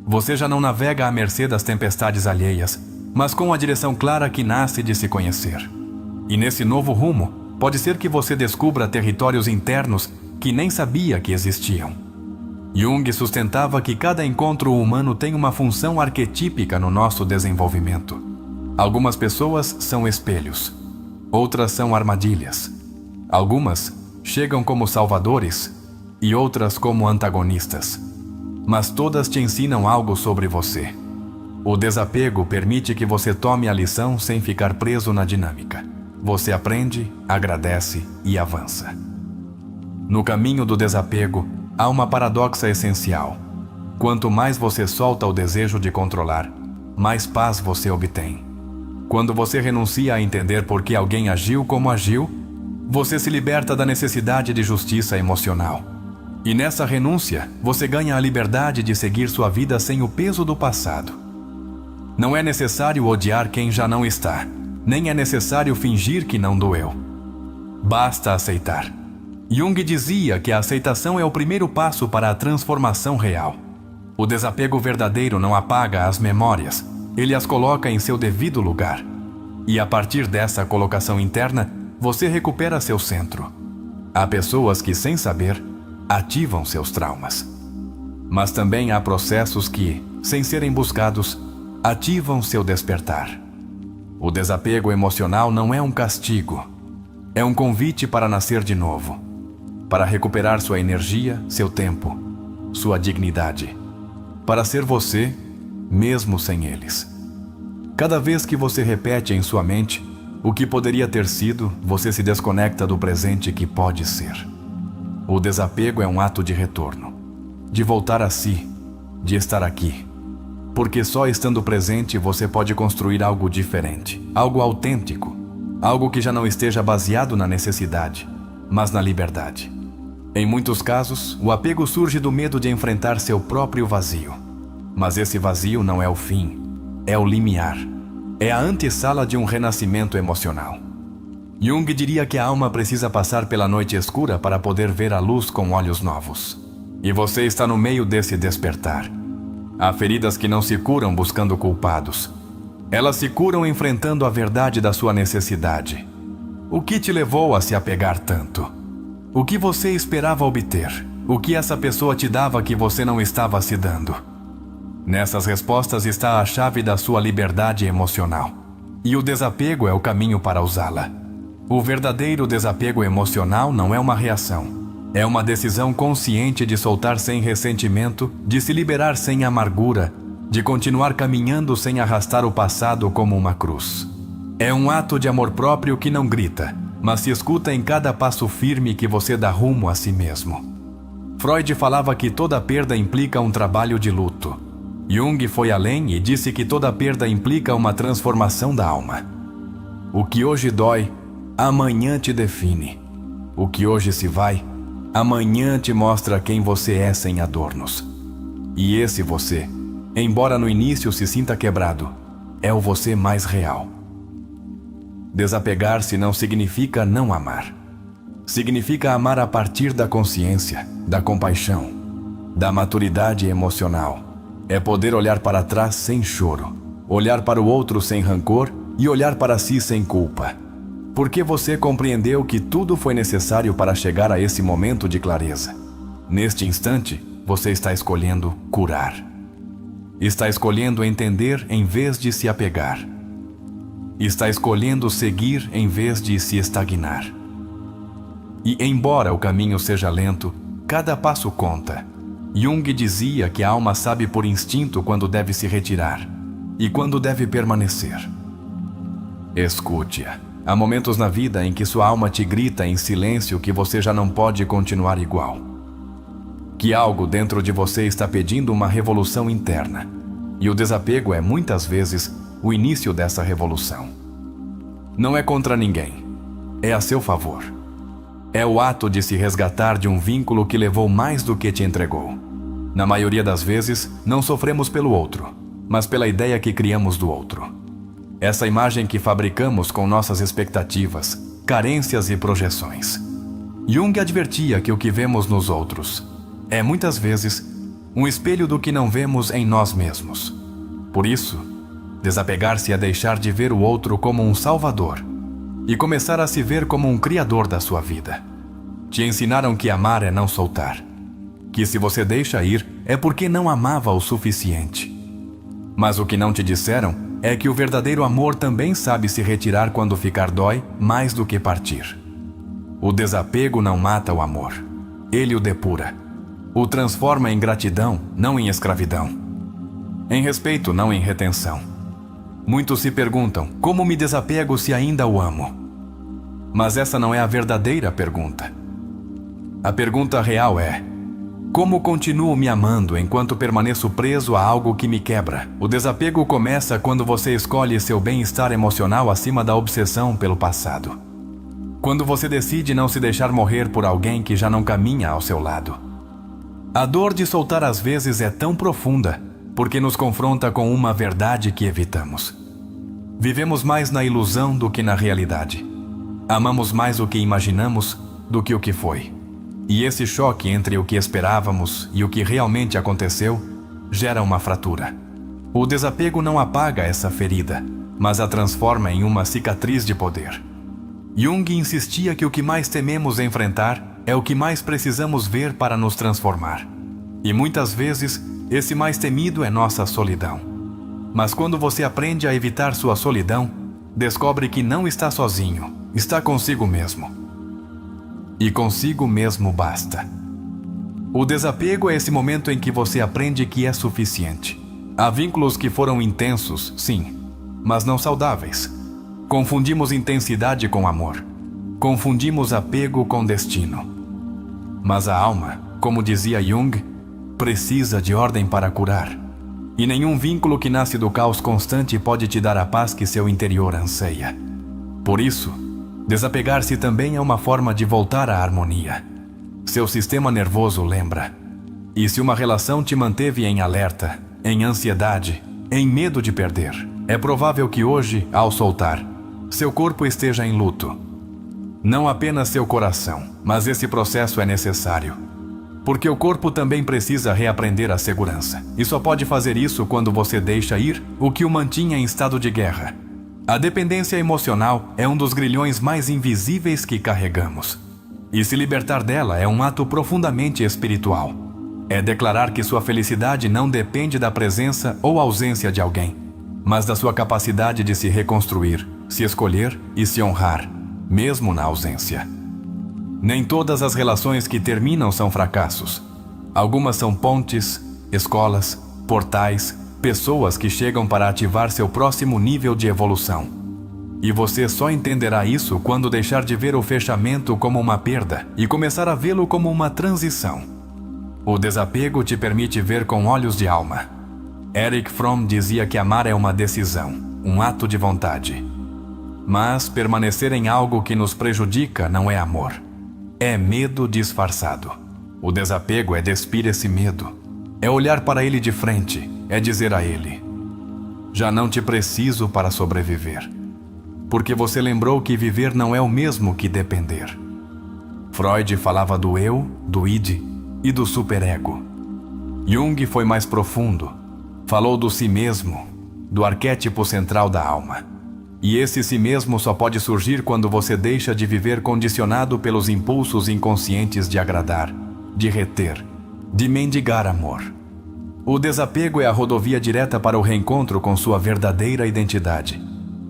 Você já não navega à mercê das tempestades alheias, mas com a direção clara que nasce de se conhecer. E nesse novo rumo, pode ser que você descubra territórios internos que nem sabia que existiam. Jung sustentava que cada encontro humano tem uma função arquetípica no nosso desenvolvimento. Algumas pessoas são espelhos, outras são armadilhas. Algumas chegam como salvadores e outras como antagonistas. Mas todas te ensinam algo sobre você. O desapego permite que você tome a lição sem ficar preso na dinâmica. Você aprende, agradece e avança. No caminho do desapego, há uma paradoxa essencial. Quanto mais você solta o desejo de controlar, mais paz você obtém. Quando você renuncia a entender por que alguém agiu como agiu, você se liberta da necessidade de justiça emocional. E nessa renúncia, você ganha a liberdade de seguir sua vida sem o peso do passado. Não é necessário odiar quem já não está, nem é necessário fingir que não doeu. Basta aceitar. Jung dizia que a aceitação é o primeiro passo para a transformação real. O desapego verdadeiro não apaga as memórias, ele as coloca em seu devido lugar. E a partir dessa colocação interna, você recupera seu centro. Há pessoas que, sem saber, ativam seus traumas. Mas também há processos que, sem serem buscados, ativam seu despertar. O desapego emocional não é um castigo, é um convite para nascer de novo, para recuperar sua energia, seu tempo, sua dignidade, para ser você, mesmo sem eles. Cada vez que você repete em sua mente o que poderia ter sido, você se desconecta do presente que pode ser. O desapego é um ato de retorno, de voltar a si, de estar aqui. Porque só estando presente você pode construir algo diferente, algo autêntico, algo que já não esteja baseado na necessidade, mas na liberdade. Em muitos casos, o apego surge do medo de enfrentar seu próprio vazio. Mas esse vazio não é o fim, é o limiar. É a antessala de um renascimento emocional. Jung diria que a alma precisa passar pela noite escura para poder ver a luz com olhos novos. E você está no meio desse despertar. Há feridas que não se curam buscando culpados. Elas se curam enfrentando a verdade da sua necessidade. O que te levou a se apegar tanto? O que você esperava obter? O que essa pessoa te dava que você não estava se dando? Nessas respostas está a chave da sua liberdade emocional. E o desapego é o caminho para usá-la. O verdadeiro desapego emocional não é uma reação. É uma decisão consciente de soltar sem ressentimento, de se liberar sem amargura, de continuar caminhando sem arrastar o passado como uma cruz. É um ato de amor próprio que não grita, mas se escuta em cada passo firme que você dá rumo a si mesmo. Freud falava que toda perda implica um trabalho de luto. Jung foi além e disse que toda perda implica uma transformação da alma. O que hoje dói, amanhã te define. O que hoje se vai, amanhã te mostra quem você é sem adornos. E esse você, embora no início se sinta quebrado, é o você mais real. Desapegar-se não significa não amar. Significa amar a partir da consciência, da compaixão, da maturidade emocional. É poder olhar para trás sem choro, olhar para o outro sem rancor e olhar para si sem culpa. Porque você compreendeu que tudo foi necessário para chegar a esse momento de clareza. Neste instante, você está escolhendo curar. Está escolhendo entender em vez de se apegar. Está escolhendo seguir em vez de se estagnar. E embora o caminho seja lento, cada passo conta. Jung dizia que a alma sabe por instinto quando deve se retirar e quando deve permanecer. Escute-a. Há momentos na vida em que sua alma te grita em silêncio que você já não pode continuar igual. Que algo dentro de você está pedindo uma revolução interna. E o desapego é, muitas vezes, o início dessa revolução. Não é contra ninguém. É a seu favor. É o ato de se resgatar de um vínculo que levou mais do que te entregou. Na maioria das vezes, não sofremos pelo outro, mas pela ideia que criamos do outro. Essa imagem que fabricamos com nossas expectativas, carências e projeções. Jung advertia que o que vemos nos outros é, muitas vezes, um espelho do que não vemos em nós mesmos. Por isso, desapegar-se é deixar de ver o outro como um salvador e começar a se ver como um criador da sua vida. Te ensinaram que amar é não soltar, que se você deixa ir é porque não amava o suficiente. Mas o que não te disseram é que o verdadeiro amor também sabe se retirar quando ficar dói mais do que partir. O desapego não mata o amor, ele o depura. O transforma em gratidão, não em escravidão. Em respeito, não em retenção. Muitos se perguntam, como me desapego se ainda o amo? Mas essa não é a verdadeira pergunta. A pergunta real é: como continuo me amando enquanto permaneço preso a algo que me quebra? O desapego começa quando você escolhe seu bem-estar emocional acima da obsessão pelo passado. Quando você decide não se deixar morrer por alguém que já não caminha ao seu lado. A dor de soltar às vezes é tão profunda porque nos confronta com uma verdade que evitamos. Vivemos mais na ilusão do que na realidade. Amamos mais o que imaginamos do que o que foi. E esse choque entre o que esperávamos e o que realmente aconteceu gera uma fratura. O desapego não apaga essa ferida, mas a transforma em uma cicatriz de poder. Jung insistia que o que mais tememos enfrentar é o que mais precisamos ver para nos transformar. E muitas vezes, esse mais temido é nossa solidão. Mas quando você aprende a evitar sua solidão, descobre que não está sozinho, está consigo mesmo. E consigo mesmo basta. O desapego é esse momento em que você aprende que é suficiente. Há vínculos que foram intensos, sim, mas não saudáveis. Confundimos intensidade com amor. Confundimos apego com destino. Mas a alma, como dizia Jung, precisa de ordem para curar. E nenhum vínculo que nasce do caos constante pode te dar a paz que seu interior anseia. Por isso, desapegar-se também é uma forma de voltar à harmonia. Seu sistema nervoso lembra. E se uma relação te manteve em alerta, em ansiedade, em medo de perder, é provável que hoje, ao soltar, seu corpo esteja em luto. Não apenas seu coração, mas esse processo é necessário. Porque o corpo também precisa reaprender a segurança. E só pode fazer isso quando você deixa ir o que o mantinha em estado de guerra. A dependência emocional é um dos grilhões mais invisíveis que carregamos. E se libertar dela é um ato profundamente espiritual. É declarar que sua felicidade não depende da presença ou ausência de alguém, mas da sua capacidade de se reconstruir, se escolher e se honrar, mesmo na ausência. Nem todas as relações que terminam são fracassos. Algumas são pontes, escolas, portais, pessoas que chegam para ativar seu próximo nível de evolução. E você só entenderá isso quando deixar de ver o fechamento como uma perda e começar a vê-lo como uma transição. O desapego te permite ver com olhos de alma. Erich Fromm dizia que amar é uma decisão, um ato de vontade. Mas permanecer em algo que nos prejudica não é amor. É medo disfarçado. O desapego é despir esse medo. É olhar para ele de frente, é dizer a ele: já não te preciso para sobreviver. Porque você lembrou que viver não é o mesmo que depender. Freud falava do eu, do id e do superego. Jung foi mais profundo. Falou do si mesmo, do arquétipo central da alma. E esse si mesmo só pode surgir quando você deixa de viver condicionado pelos impulsos inconscientes de agradar, de reter, de mendigar amor. O desapego é a rodovia direta para o reencontro com sua verdadeira identidade.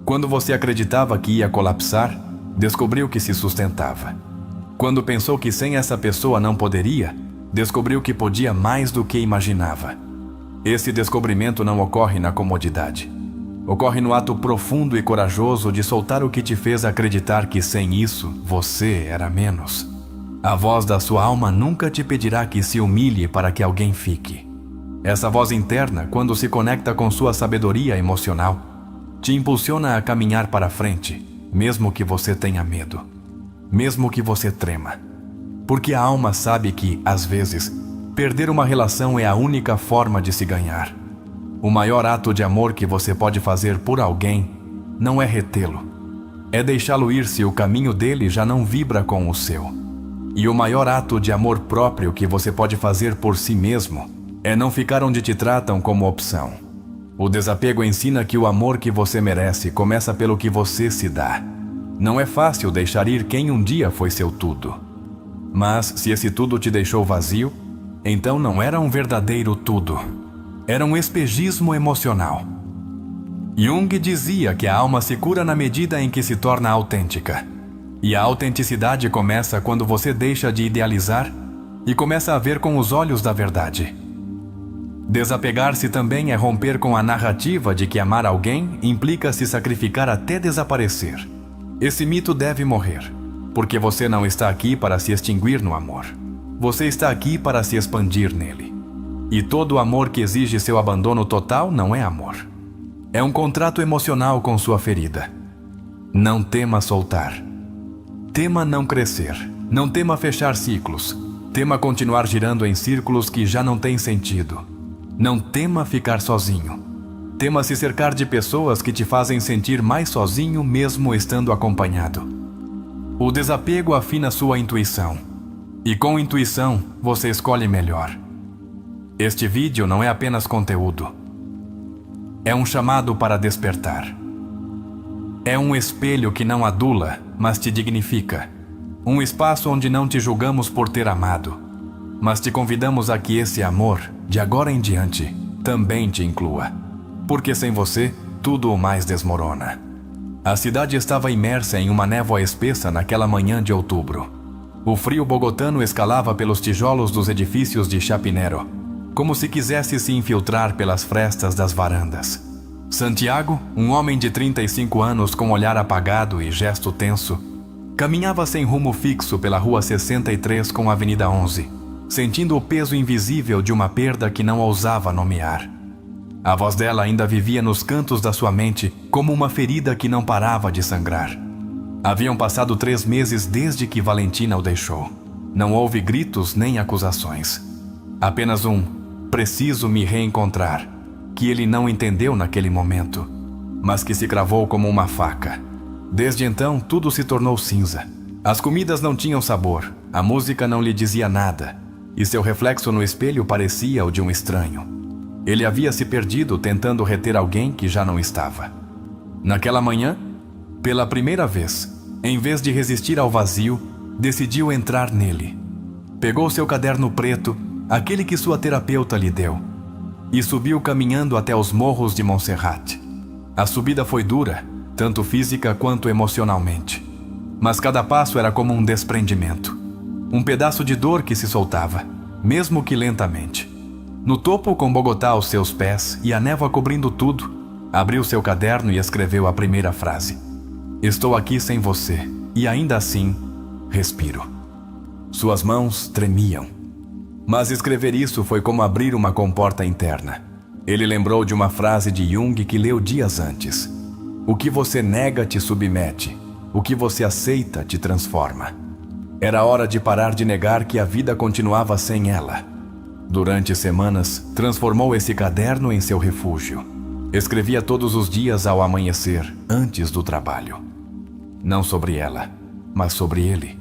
Quando você acreditava que ia colapsar, descobriu que se sustentava. Quando pensou que sem essa pessoa não poderia, descobriu que podia mais do que imaginava. Esse descobrimento não ocorre na comodidade. Ocorre no ato profundo e corajoso de soltar o que te fez acreditar que sem isso você era menos. A voz da sua alma nunca te pedirá que se humilhe para que alguém fique. Essa voz interna, quando se conecta com sua sabedoria emocional, te impulsiona a caminhar para frente, mesmo que você tenha medo, mesmo que você trema. Porque a alma sabe que, às vezes, perder uma relação é a única forma de se ganhar. O maior ato de amor que você pode fazer por alguém não é retê-lo. É deixá-lo ir se o caminho dele já não vibra com o seu. E o maior ato de amor próprio que você pode fazer por si mesmo é não ficar onde te tratam como opção. O desapego ensina que o amor que você merece começa pelo que você se dá. Não é fácil deixar ir quem um dia foi seu tudo. Mas se esse tudo te deixou vazio, então não era um verdadeiro tudo. Era um espejismo emocional. Jung dizia que a alma se cura na medida em que se torna autêntica. E a autenticidade começa quando você deixa de idealizar e começa a ver com os olhos da verdade. Desapegar-se também é romper com a narrativa de que amar alguém implica se sacrificar até desaparecer. Esse mito deve morrer, porque você não está aqui para se extinguir no amor. Você está aqui para se expandir nele. E todo amor que exige seu abandono total não é amor. É um contrato emocional com sua ferida. Não tema soltar. Tema não crescer. Não tema fechar ciclos. Tema continuar girando em círculos que já não têm sentido. Não tema ficar sozinho. Tema se cercar de pessoas que te fazem sentir mais sozinho mesmo estando acompanhado. O desapego afina sua intuição. E com intuição, você escolhe melhor. Este vídeo não é apenas conteúdo. É um chamado para despertar. É um espelho que não adula, mas te dignifica. Um espaço onde não te julgamos por ter amado, mas te convidamos a que esse amor, de agora em diante, também te inclua. Porque sem você, tudo o mais desmorona. A cidade estava imersa em uma névoa espessa naquela manhã de outubro. O frio bogotano escalava pelos tijolos dos edifícios de Chapinero, como se quisesse se infiltrar pelas frestas das varandas. Santiago, um homem de 35 anos com olhar apagado e gesto tenso, caminhava sem rumo fixo pela Rua 63 com a Avenida 11, sentindo o peso invisível de uma perda que não ousava nomear. A voz dela ainda vivia nos cantos da sua mente como uma ferida que não parava de sangrar. Haviam passado 3 meses desde que Valentina o deixou. Não houve gritos nem acusações. Apenas um "preciso me reencontrar", que ele não entendeu naquele momento, mas que se cravou como uma faca. Desde então, tudo se tornou cinza. As comidas não tinham sabor, a música não lhe dizia nada, e seu reflexo no espelho parecia o de um estranho. Ele havia se perdido tentando reter alguém que já não estava. Naquela manhã, pela primeira vez, em vez de resistir ao vazio, decidiu entrar nele. Pegou seu caderno preto, aquele que sua terapeuta lhe deu, e subiu caminhando até os morros de Monserrate. A subida foi dura, tanto física quanto emocionalmente. Mas cada passo era como um desprendimento. Um pedaço de dor que se soltava, mesmo que lentamente. No topo, com Bogotá aos seus pés e a névoa cobrindo tudo, abriu seu caderno e escreveu a primeira frase. "Estou aqui sem você, e ainda assim, respiro." Suas mãos tremiam. Mas escrever isso foi como abrir uma comporta interna. Ele lembrou de uma frase de Jung que leu dias antes. "O que você nega te submete, o que você aceita te transforma." Era hora de parar de negar que a vida continuava sem ela. Durante semanas, transformou esse caderno em seu refúgio. Escrevia todos os dias ao amanhecer, antes do trabalho. Não sobre ela, mas sobre ele.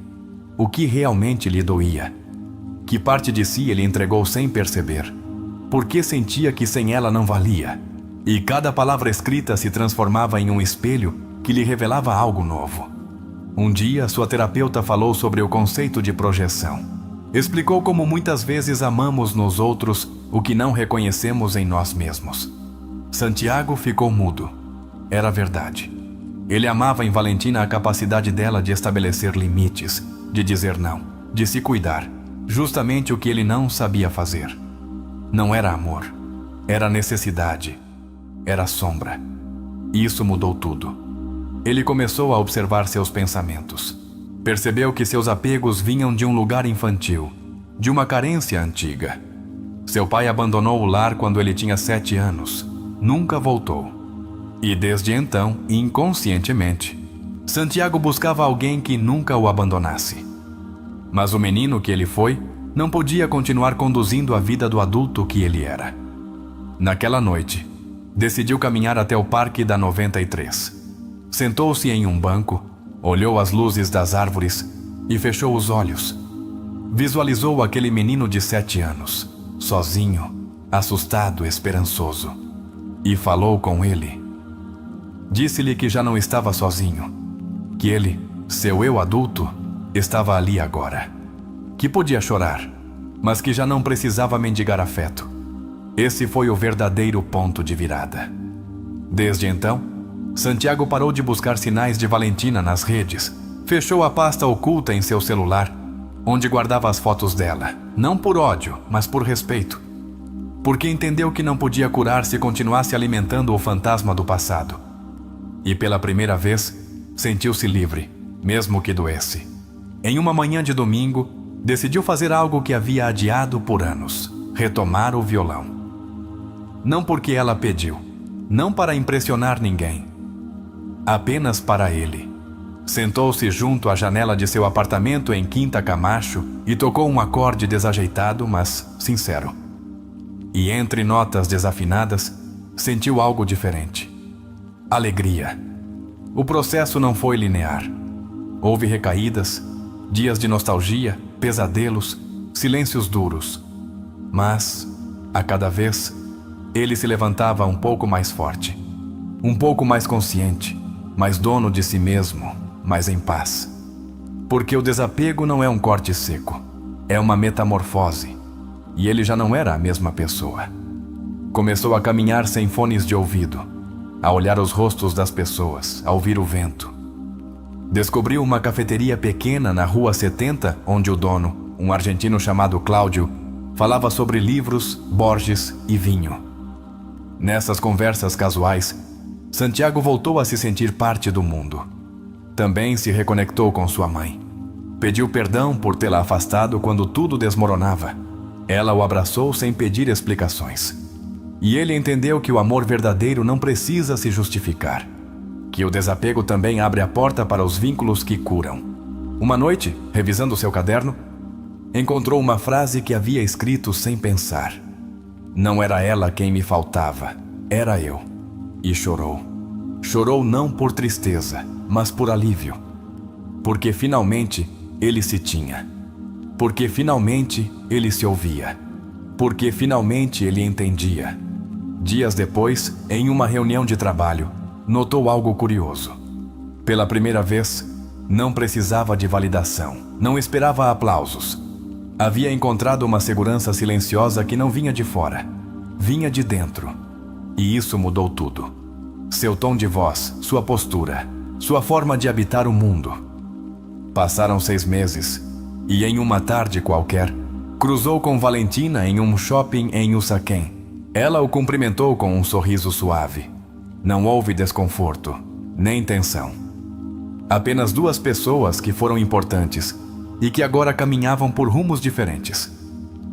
O que realmente lhe doía? Que parte de si ele entregou sem perceber? Por que sentia que sem ela não valia? E cada palavra escrita se transformava em um espelho que lhe revelava algo novo. Um dia, sua terapeuta falou sobre o conceito de projeção. Explicou como muitas vezes amamos nos outros o que não reconhecemos em nós mesmos. Santiago ficou mudo. Era verdade. Ele amava em Valentina a capacidade dela de estabelecer limites, de dizer não, de se cuidar, justamente o que ele não sabia fazer. Não era amor, era necessidade, era sombra. E isso mudou tudo. Ele começou a observar seus pensamentos. Percebeu que seus apegos vinham de um lugar infantil, de uma carência antiga. Seu pai abandonou o lar quando ele tinha 7 anos. Nunca voltou. E desde então, inconscientemente, Santiago buscava alguém que nunca o abandonasse. Mas o menino que ele foi não podia continuar conduzindo a vida do adulto que ele era. Naquela noite, decidiu caminhar até o Parque da 93. Sentou-se em um banco, olhou as luzes das árvores e fechou os olhos. Visualizou aquele menino de 7 anos, sozinho, assustado, esperançoso. E falou com ele. Disse-lhe que já não estava sozinho, que ele, seu eu adulto, estava ali agora. Que podia chorar, mas que já não precisava mendigar afeto. Esse foi o verdadeiro ponto de virada. Desde então, Santiago parou de buscar sinais de Valentina nas redes. Fechou a pasta oculta em seu celular, onde guardava as fotos dela, não por ódio, mas por respeito. Porque entendeu que não podia curar se continuasse alimentando o fantasma do passado. E pela primeira vez, sentiu-se livre, mesmo que doesse. Em uma manhã de domingo, decidiu fazer algo que havia adiado por anos: retomar o violão. Não porque ela pediu, não para impressionar ninguém, apenas para ele. Sentou-se junto à janela de seu apartamento em Quinta Camacho e tocou um acorde desajeitado, mas sincero. E entre notas desafinadas, sentiu algo diferente. Alegria. O processo não foi linear. Houve recaídas, dias de nostalgia, pesadelos, silêncios duros. Mas, a cada vez, ele se levantava um pouco mais forte, um pouco mais consciente, mais dono de si mesmo, mais em paz. Porque o desapego não é um corte seco, é uma metamorfose. E ele já não era a mesma pessoa. Começou a caminhar sem fones de ouvido, a olhar os rostos das pessoas, a ouvir o vento. Descobriu uma cafeteria pequena na Rua 70, onde o dono, um argentino chamado Cláudio, falava sobre livros, Borges e vinho. Nessas conversas casuais, Santiago voltou a se sentir parte do mundo. Também se reconectou com sua mãe. Pediu perdão por tê-la afastado quando tudo desmoronava. Ela o abraçou sem pedir explicações. E ele entendeu que o amor verdadeiro não precisa se justificar. Que o desapego também abre a porta para os vínculos que curam. Uma noite, revisando seu caderno, encontrou uma frase que havia escrito sem pensar. Não era ela quem me faltava, era eu. E chorou. Chorou não por tristeza, mas por alívio. Porque finalmente ele se tinha. Porque finalmente ele se ouvia. Porque finalmente ele entendia. Dias depois, em uma reunião de trabalho, notou algo curioso. Pela primeira vez, não precisava de validação, não esperava aplausos. Havia encontrado uma segurança silenciosa que não vinha de fora, vinha de dentro. E isso mudou tudo. Seu tom de voz, sua postura, sua forma de habitar o mundo. Passaram 6 meses, e em uma tarde qualquer, cruzou com Valentina em um shopping em Usaquém. Ela o cumprimentou com um sorriso suave. Não houve desconforto, nem tensão. Apenas 2 pessoas que foram importantes e que agora caminhavam por rumos diferentes.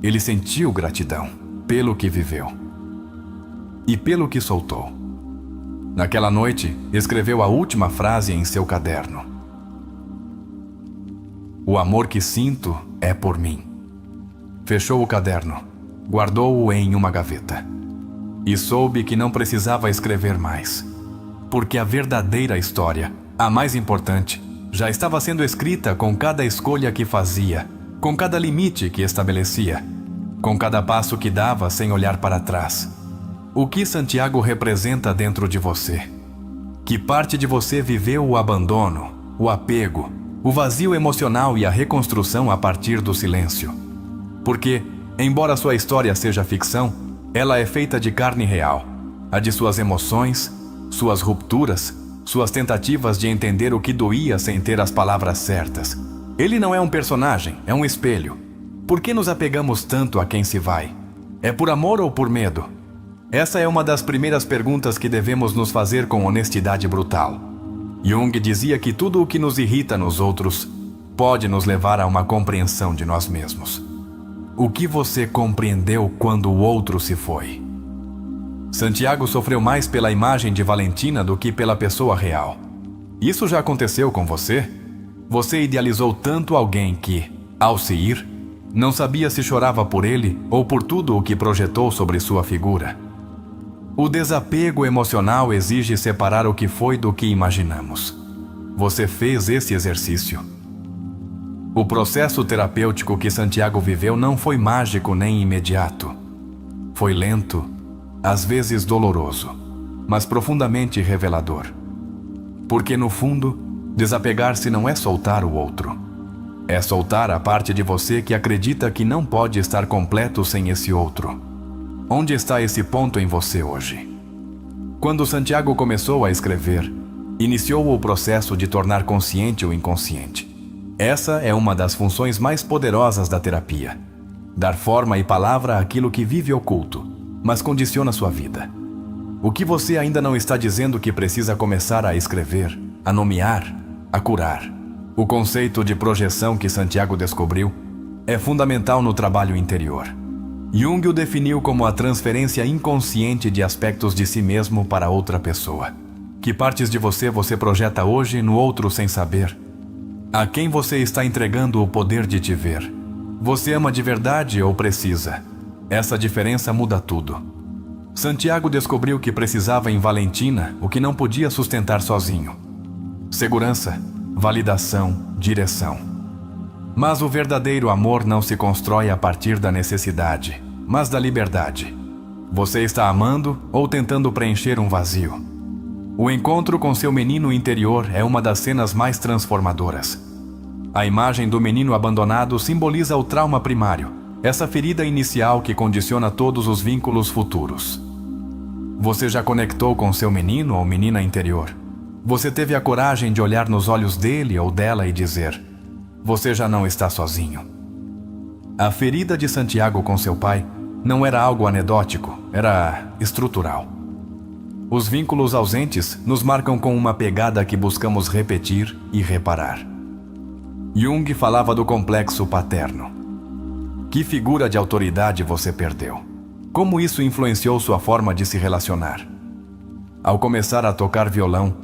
Ele sentiu gratidão pelo que viveu e pelo que soltou. Naquela noite, escreveu a última frase em seu caderno. O amor que sinto é por mim. Fechou o caderno, guardou-o em uma gaveta. E soube que não precisava escrever mais, porque a verdadeira história, a mais importante, já estava sendo escrita com cada escolha que fazia, com cada limite que estabelecia, com cada passo que dava sem olhar para trás. O que Santiago representa dentro de você? Que parte de você viveu o abandono, o apego, o vazio emocional e a reconstrução a partir do silêncio? Porque, embora sua história seja ficção, ela é feita de carne real, a de suas emoções, suas rupturas, suas tentativas de entender o que doía sem ter as palavras certas. Ele não é um personagem, é um espelho. Por que nos apegamos tanto a quem se vai? É por amor ou por medo? Essa é uma das primeiras perguntas que devemos nos fazer com honestidade brutal. Jung dizia que tudo o que nos irrita nos outros pode nos levar a uma compreensão de nós mesmos. O que você compreendeu quando o outro se foi? Santiago sofreu mais pela imagem de Valentina do que pela pessoa real. Isso já aconteceu com você? Você idealizou tanto alguém que, ao se ir, não sabia se chorava por ele ou por tudo o que projetou sobre sua figura. O desapego emocional exige separar o que foi do que imaginamos. Você fez esse exercício? O processo terapêutico que Santiago viveu não foi mágico nem imediato. Foi lento, às vezes doloroso, mas profundamente revelador. Porque, no fundo, desapegar-se não é soltar o outro. É soltar a parte de você que acredita que não pode estar completo sem esse outro. Onde está esse ponto em você hoje? Quando Santiago começou a escrever, iniciou o processo de tornar consciente o inconsciente. Essa é uma das funções mais poderosas da terapia. Dar forma e palavra àquilo que vive oculto, mas condiciona sua vida. O que você ainda não está dizendo que precisa começar a escrever, a nomear, a curar? O conceito de projeção que Santiago descobriu é fundamental no trabalho interior. Jung o definiu como a transferência inconsciente de aspectos de si mesmo para outra pessoa. Que partes de você projeta hoje no outro sem saber? A quem você está entregando o poder de te ver? Você ama de verdade ou precisa? Essa diferença muda tudo. Santiago descobriu que precisava em Valentina o que não podia sustentar sozinho: segurança, validação, direção. Mas o verdadeiro amor não se constrói a partir da necessidade, mas da liberdade. Você está amando ou tentando preencher um vazio? O encontro com seu menino interior é uma das cenas mais transformadoras. A imagem do menino abandonado simboliza o trauma primário, essa ferida inicial que condiciona todos os vínculos futuros. Você já conectou com seu menino ou menina interior? Você teve a coragem de olhar nos olhos dele ou dela e dizer: você já não está sozinho. A ferida de Santiago com seu pai não era algo anedótico, era estrutural. Os vínculos ausentes nos marcam com uma pegada que buscamos repetir e reparar. Jung falava do complexo paterno. Que figura de autoridade você perdeu? Como isso influenciou sua forma de se relacionar? Ao começar a tocar violão,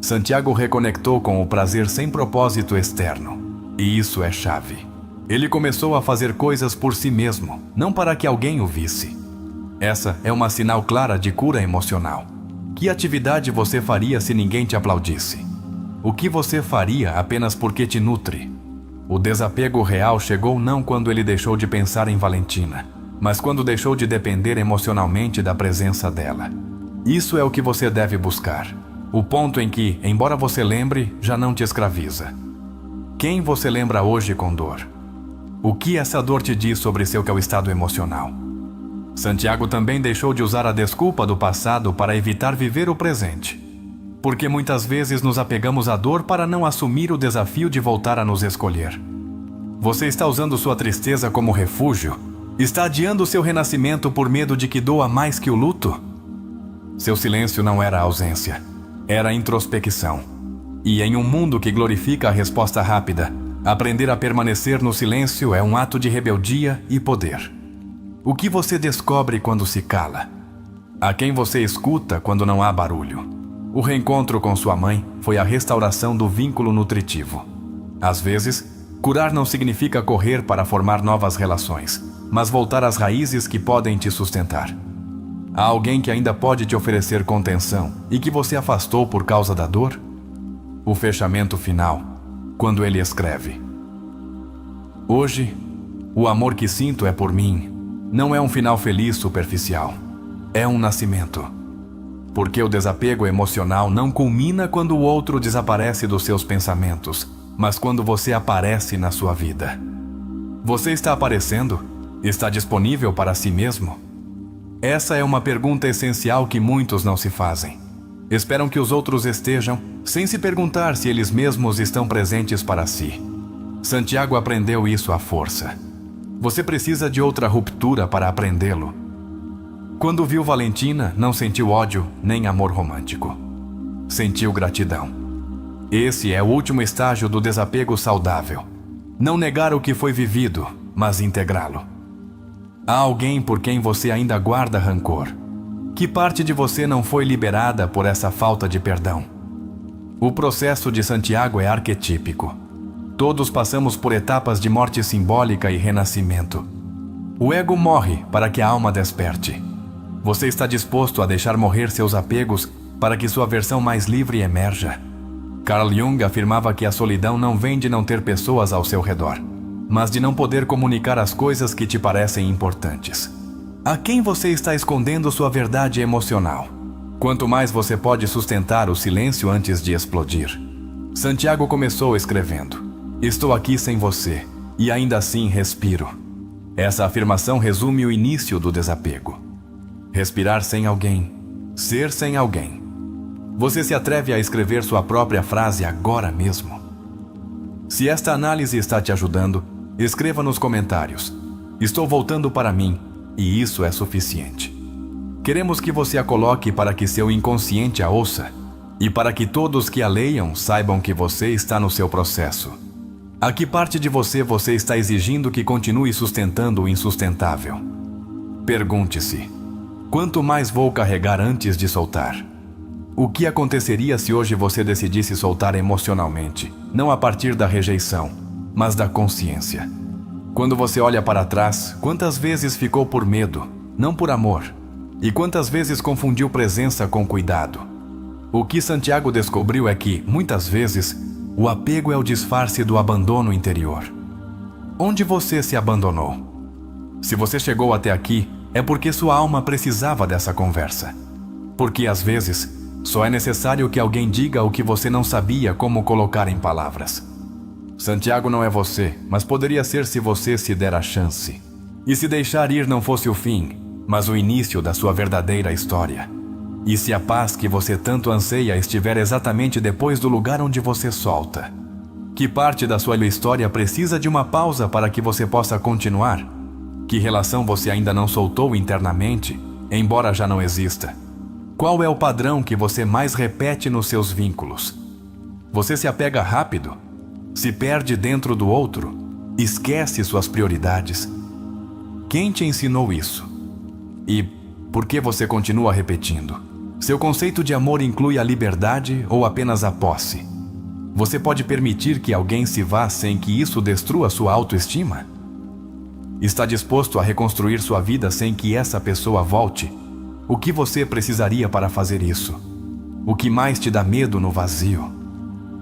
Santiago reconectou com o prazer sem propósito externo. E isso é chave. Ele começou a fazer coisas por si mesmo, não para que alguém o visse. Essa é uma sinal clara de cura emocional. Que atividade você faria se ninguém te aplaudisse? O que você faria apenas porque te nutre? O desapego real chegou não quando ele deixou de pensar em Valentina, mas quando deixou de depender emocionalmente da presença dela. Isso é o que você deve buscar. O ponto em que, embora você lembre, já não te escraviza. Quem você lembra hoje com dor? O que essa dor te diz sobre seu estado emocional? Santiago também deixou de usar a desculpa do passado para evitar viver o presente. Porque muitas vezes nos apegamos à dor para não assumir o desafio de voltar a nos escolher. Você está usando sua tristeza como refúgio? Está adiando seu renascimento por medo de que doa mais que o luto? Seu silêncio não era ausência, era introspecção. E em um mundo que glorifica a resposta rápida, aprender a permanecer no silêncio é um ato de rebeldia e poder. O que você descobre quando se cala? A quem você escuta quando não há barulho? O reencontro com sua mãe foi a restauração do vínculo nutritivo. Às vezes, curar não significa correr para formar novas relações, mas voltar às raízes que podem te sustentar. Há alguém que ainda pode te oferecer contenção e que você afastou por causa da dor? O fechamento final, quando ele escreve: hoje, o amor que sinto é por mim. Não é um final feliz superficial. É um nascimento. Porque o desapego emocional não culmina quando o outro desaparece dos seus pensamentos, mas quando você aparece na sua vida. Você está aparecendo? Está disponível para si mesmo? Essa é uma pergunta essencial que muitos não se fazem. Esperam que os outros estejam, sem se perguntar se eles mesmos estão presentes para si. Santiago aprendeu isso à força. Você precisa de outra ruptura para aprendê-lo. Quando viu Valentina, não sentiu ódio nem amor romântico. Sentiu gratidão. Esse é o último estágio do desapego saudável. Não negar o que foi vivido, mas integrá-lo. Há alguém por quem você ainda guarda rancor. Que parte de você não foi liberada por essa falta de perdão? O processo de Santiago é arquetípico. Todos passamos por etapas de morte simbólica e renascimento. O ego morre para que a alma desperte. Você está disposto a deixar morrer seus apegos para que sua versão mais livre emerja? Carl Jung afirmava que a solidão não vem de não ter pessoas ao seu redor, mas de não poder comunicar as coisas que te parecem importantes. A quem você está escondendo sua verdade emocional? Quanto mais você pode sustentar o silêncio antes de explodir. Santiago começou escrevendo: estou aqui sem você, e ainda assim respiro. Essa afirmação resume o início do desapego. Respirar sem alguém, ser sem alguém. Você se atreve a escrever sua própria frase agora mesmo? Se esta análise está te ajudando, escreva nos comentários: estou voltando para mim, e isso é suficiente. Queremos que você a coloque para que seu inconsciente a ouça, e para que todos que a leiam saibam que você está no seu processo. A que parte de você está exigindo que continue sustentando o insustentável? Pergunte-se: quanto mais vou carregar antes de soltar? O que aconteceria se hoje você decidisse soltar emocionalmente, não a partir da rejeição, mas da consciência? Quando você olha para trás, quantas vezes ficou por medo, não por amor? E quantas vezes confundiu presença com cuidado? O que Santiago descobriu é que, muitas vezes, o apego é o disfarce do abandono interior. Onde você se abandonou? Se você chegou até aqui, é porque sua alma precisava dessa conversa. Porque, às vezes, só é necessário que alguém diga o que você não sabia como colocar em palavras. Santiago não é você, mas poderia ser se você se der a chance. E se deixar ir não fosse o fim, mas o início da sua verdadeira história. E se a paz que você tanto anseia estiver exatamente depois do lugar onde você solta? Que parte da sua história precisa de uma pausa para que você possa continuar? Que relação você ainda não soltou internamente, embora já não exista? Qual é o padrão que você mais repete nos seus vínculos? Você se apega rápido? Se perde dentro do outro? Esquece suas prioridades? Quem te ensinou isso? E por que você continua repetindo? Seu conceito de amor inclui a liberdade ou apenas a posse? Você pode permitir que alguém se vá sem que isso destrua sua autoestima? Está disposto a reconstruir sua vida sem que essa pessoa volte? O que você precisaria para fazer isso? O que mais te dá medo no vazio?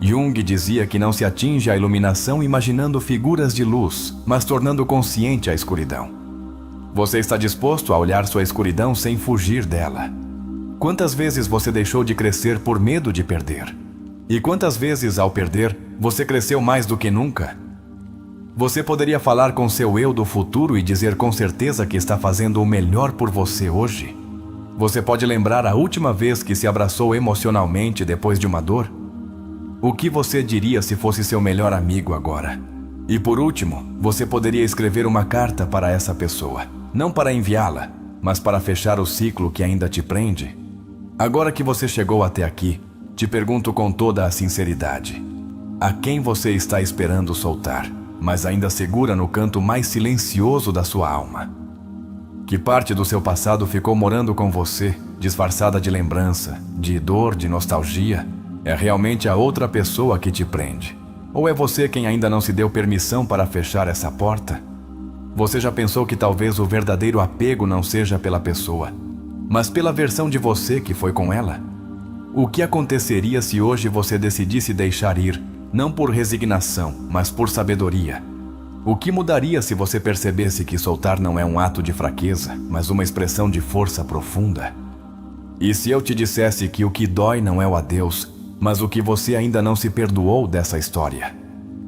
Jung dizia que não se atinge a iluminação imaginando figuras de luz, mas tornando consciente a escuridão. Você está disposto a olhar sua escuridão sem fugir dela? Quantas vezes você deixou de crescer por medo de perder? E quantas vezes, ao perder, você cresceu mais do que nunca? Você poderia falar com seu eu do futuro e dizer com certeza que está fazendo o melhor por você hoje? Você pode lembrar a última vez que se abraçou emocionalmente depois de uma dor? O que você diria se fosse seu melhor amigo agora? E por último, você poderia escrever uma carta para essa pessoa, não para enviá-la, mas para fechar o ciclo que ainda te prende? Agora que você chegou até aqui, te pergunto com toda a sinceridade: a quem você está esperando soltar, mas ainda segura no canto mais silencioso da sua alma? Que parte do seu passado ficou morando com você, disfarçada de lembrança, de dor, de nostalgia? É realmente a outra pessoa que te prende? Ou é você quem ainda não se deu permissão para fechar essa porta? Você já pensou que talvez o verdadeiro apego não seja pela pessoa, mas pela versão de você que foi com ela? O que aconteceria se hoje você decidisse deixar ir, não por resignação, mas por sabedoria? O que mudaria se você percebesse que soltar não é um ato de fraqueza, mas uma expressão de força profunda? E se eu te dissesse que o que dói não é o adeus, mas o que você ainda não se perdoou dessa história?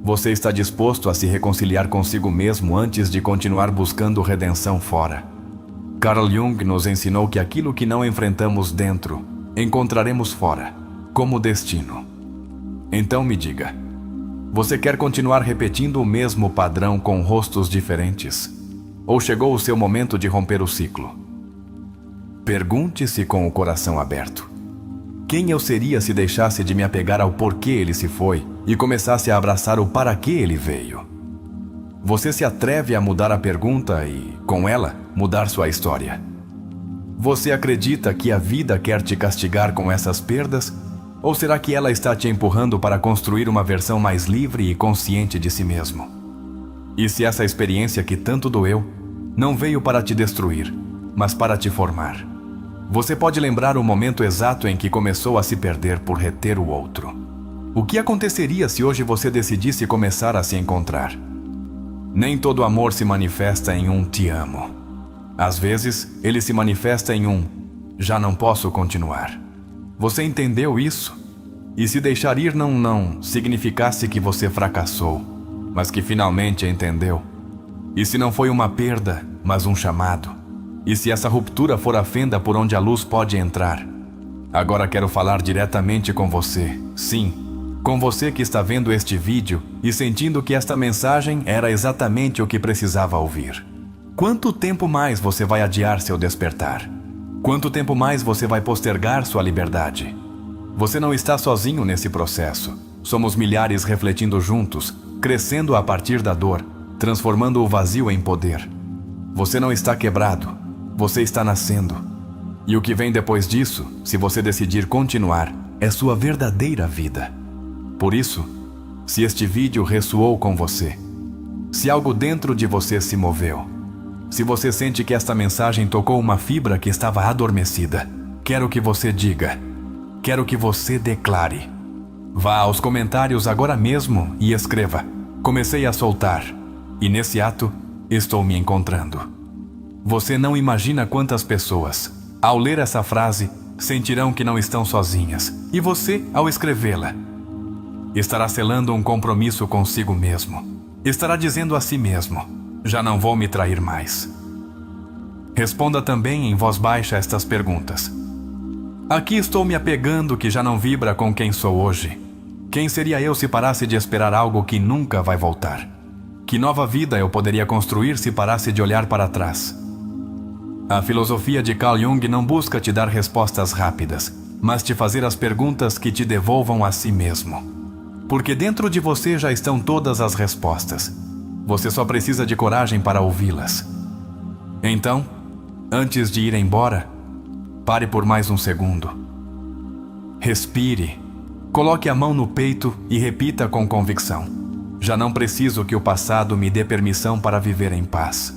Você está disposto a se reconciliar consigo mesmo antes de continuar buscando redenção fora? Carl Jung nos ensinou que aquilo que não enfrentamos dentro, encontraremos fora, como destino. Então me diga, você quer continuar repetindo o mesmo padrão com rostos diferentes? Ou chegou o seu momento de romper o ciclo? Pergunte-se com o coração aberto: quem eu seria se deixasse de me apegar ao porquê ele se foi e começasse a abraçar o para que ele veio? Você se atreve a mudar a pergunta e, com ela, mudar sua história? Você acredita que a vida quer te castigar com essas perdas? Ou será que ela está te empurrando para construir uma versão mais livre e consciente de si mesmo? E se essa experiência que tanto doeu não veio para te destruir, mas para te formar? Você pode lembrar o momento exato em que começou a se perder por reter o outro? O que aconteceria se hoje você decidisse começar a se encontrar? Nem todo amor se manifesta em um "te amo". Às vezes, ele se manifesta em um "já não posso continuar". Você entendeu isso? E se deixar ir não significasse que você fracassou, mas que finalmente entendeu? E se não foi uma perda, mas um chamado? E se essa ruptura for a fenda por onde a luz pode entrar? Agora quero falar diretamente com você. Sim, com você que está vendo este vídeo e sentindo que esta mensagem era exatamente o que precisava ouvir. Quanto tempo mais você vai adiar seu despertar? Quanto tempo mais você vai postergar sua liberdade? Você não está sozinho nesse processo. Somos milhares refletindo juntos, crescendo a partir da dor, transformando o vazio em poder. Você não está quebrado, você está nascendo. E o que vem depois disso, se você decidir continuar, é sua verdadeira vida. Por isso, se este vídeo ressoou com você, se algo dentro de você se moveu, Se você sente que esta mensagem tocou uma fibra que estava adormecida, quero que você diga, quero que você declare. Vá aos comentários agora mesmo e escreva: comecei a soltar, e nesse ato estou me encontrando. Você não imagina quantas pessoas, ao ler essa frase, sentirão que não estão sozinhas, e você, ao escrevê-la, estará selando um compromisso consigo mesmo. Estará dizendo a si mesmo: já não vou me trair mais. Responda também em voz baixa estas perguntas. Aqui estou me apegando que já não vibra com quem sou hoje. Quem seria eu se parasse de esperar algo que nunca vai voltar? Que nova vida eu poderia construir se parasse de olhar para trás? A filosofia de Carl Jung não busca te dar respostas rápidas, mas te fazer as perguntas que te devolvam a si mesmo. Porque dentro de você já estão todas as respostas. Você só precisa de coragem para ouvi-las. Então, antes de ir embora, pare por mais um segundo. Respire. Coloque a mão no peito e repita com convicção: já não preciso que o passado me dê permissão para viver em paz.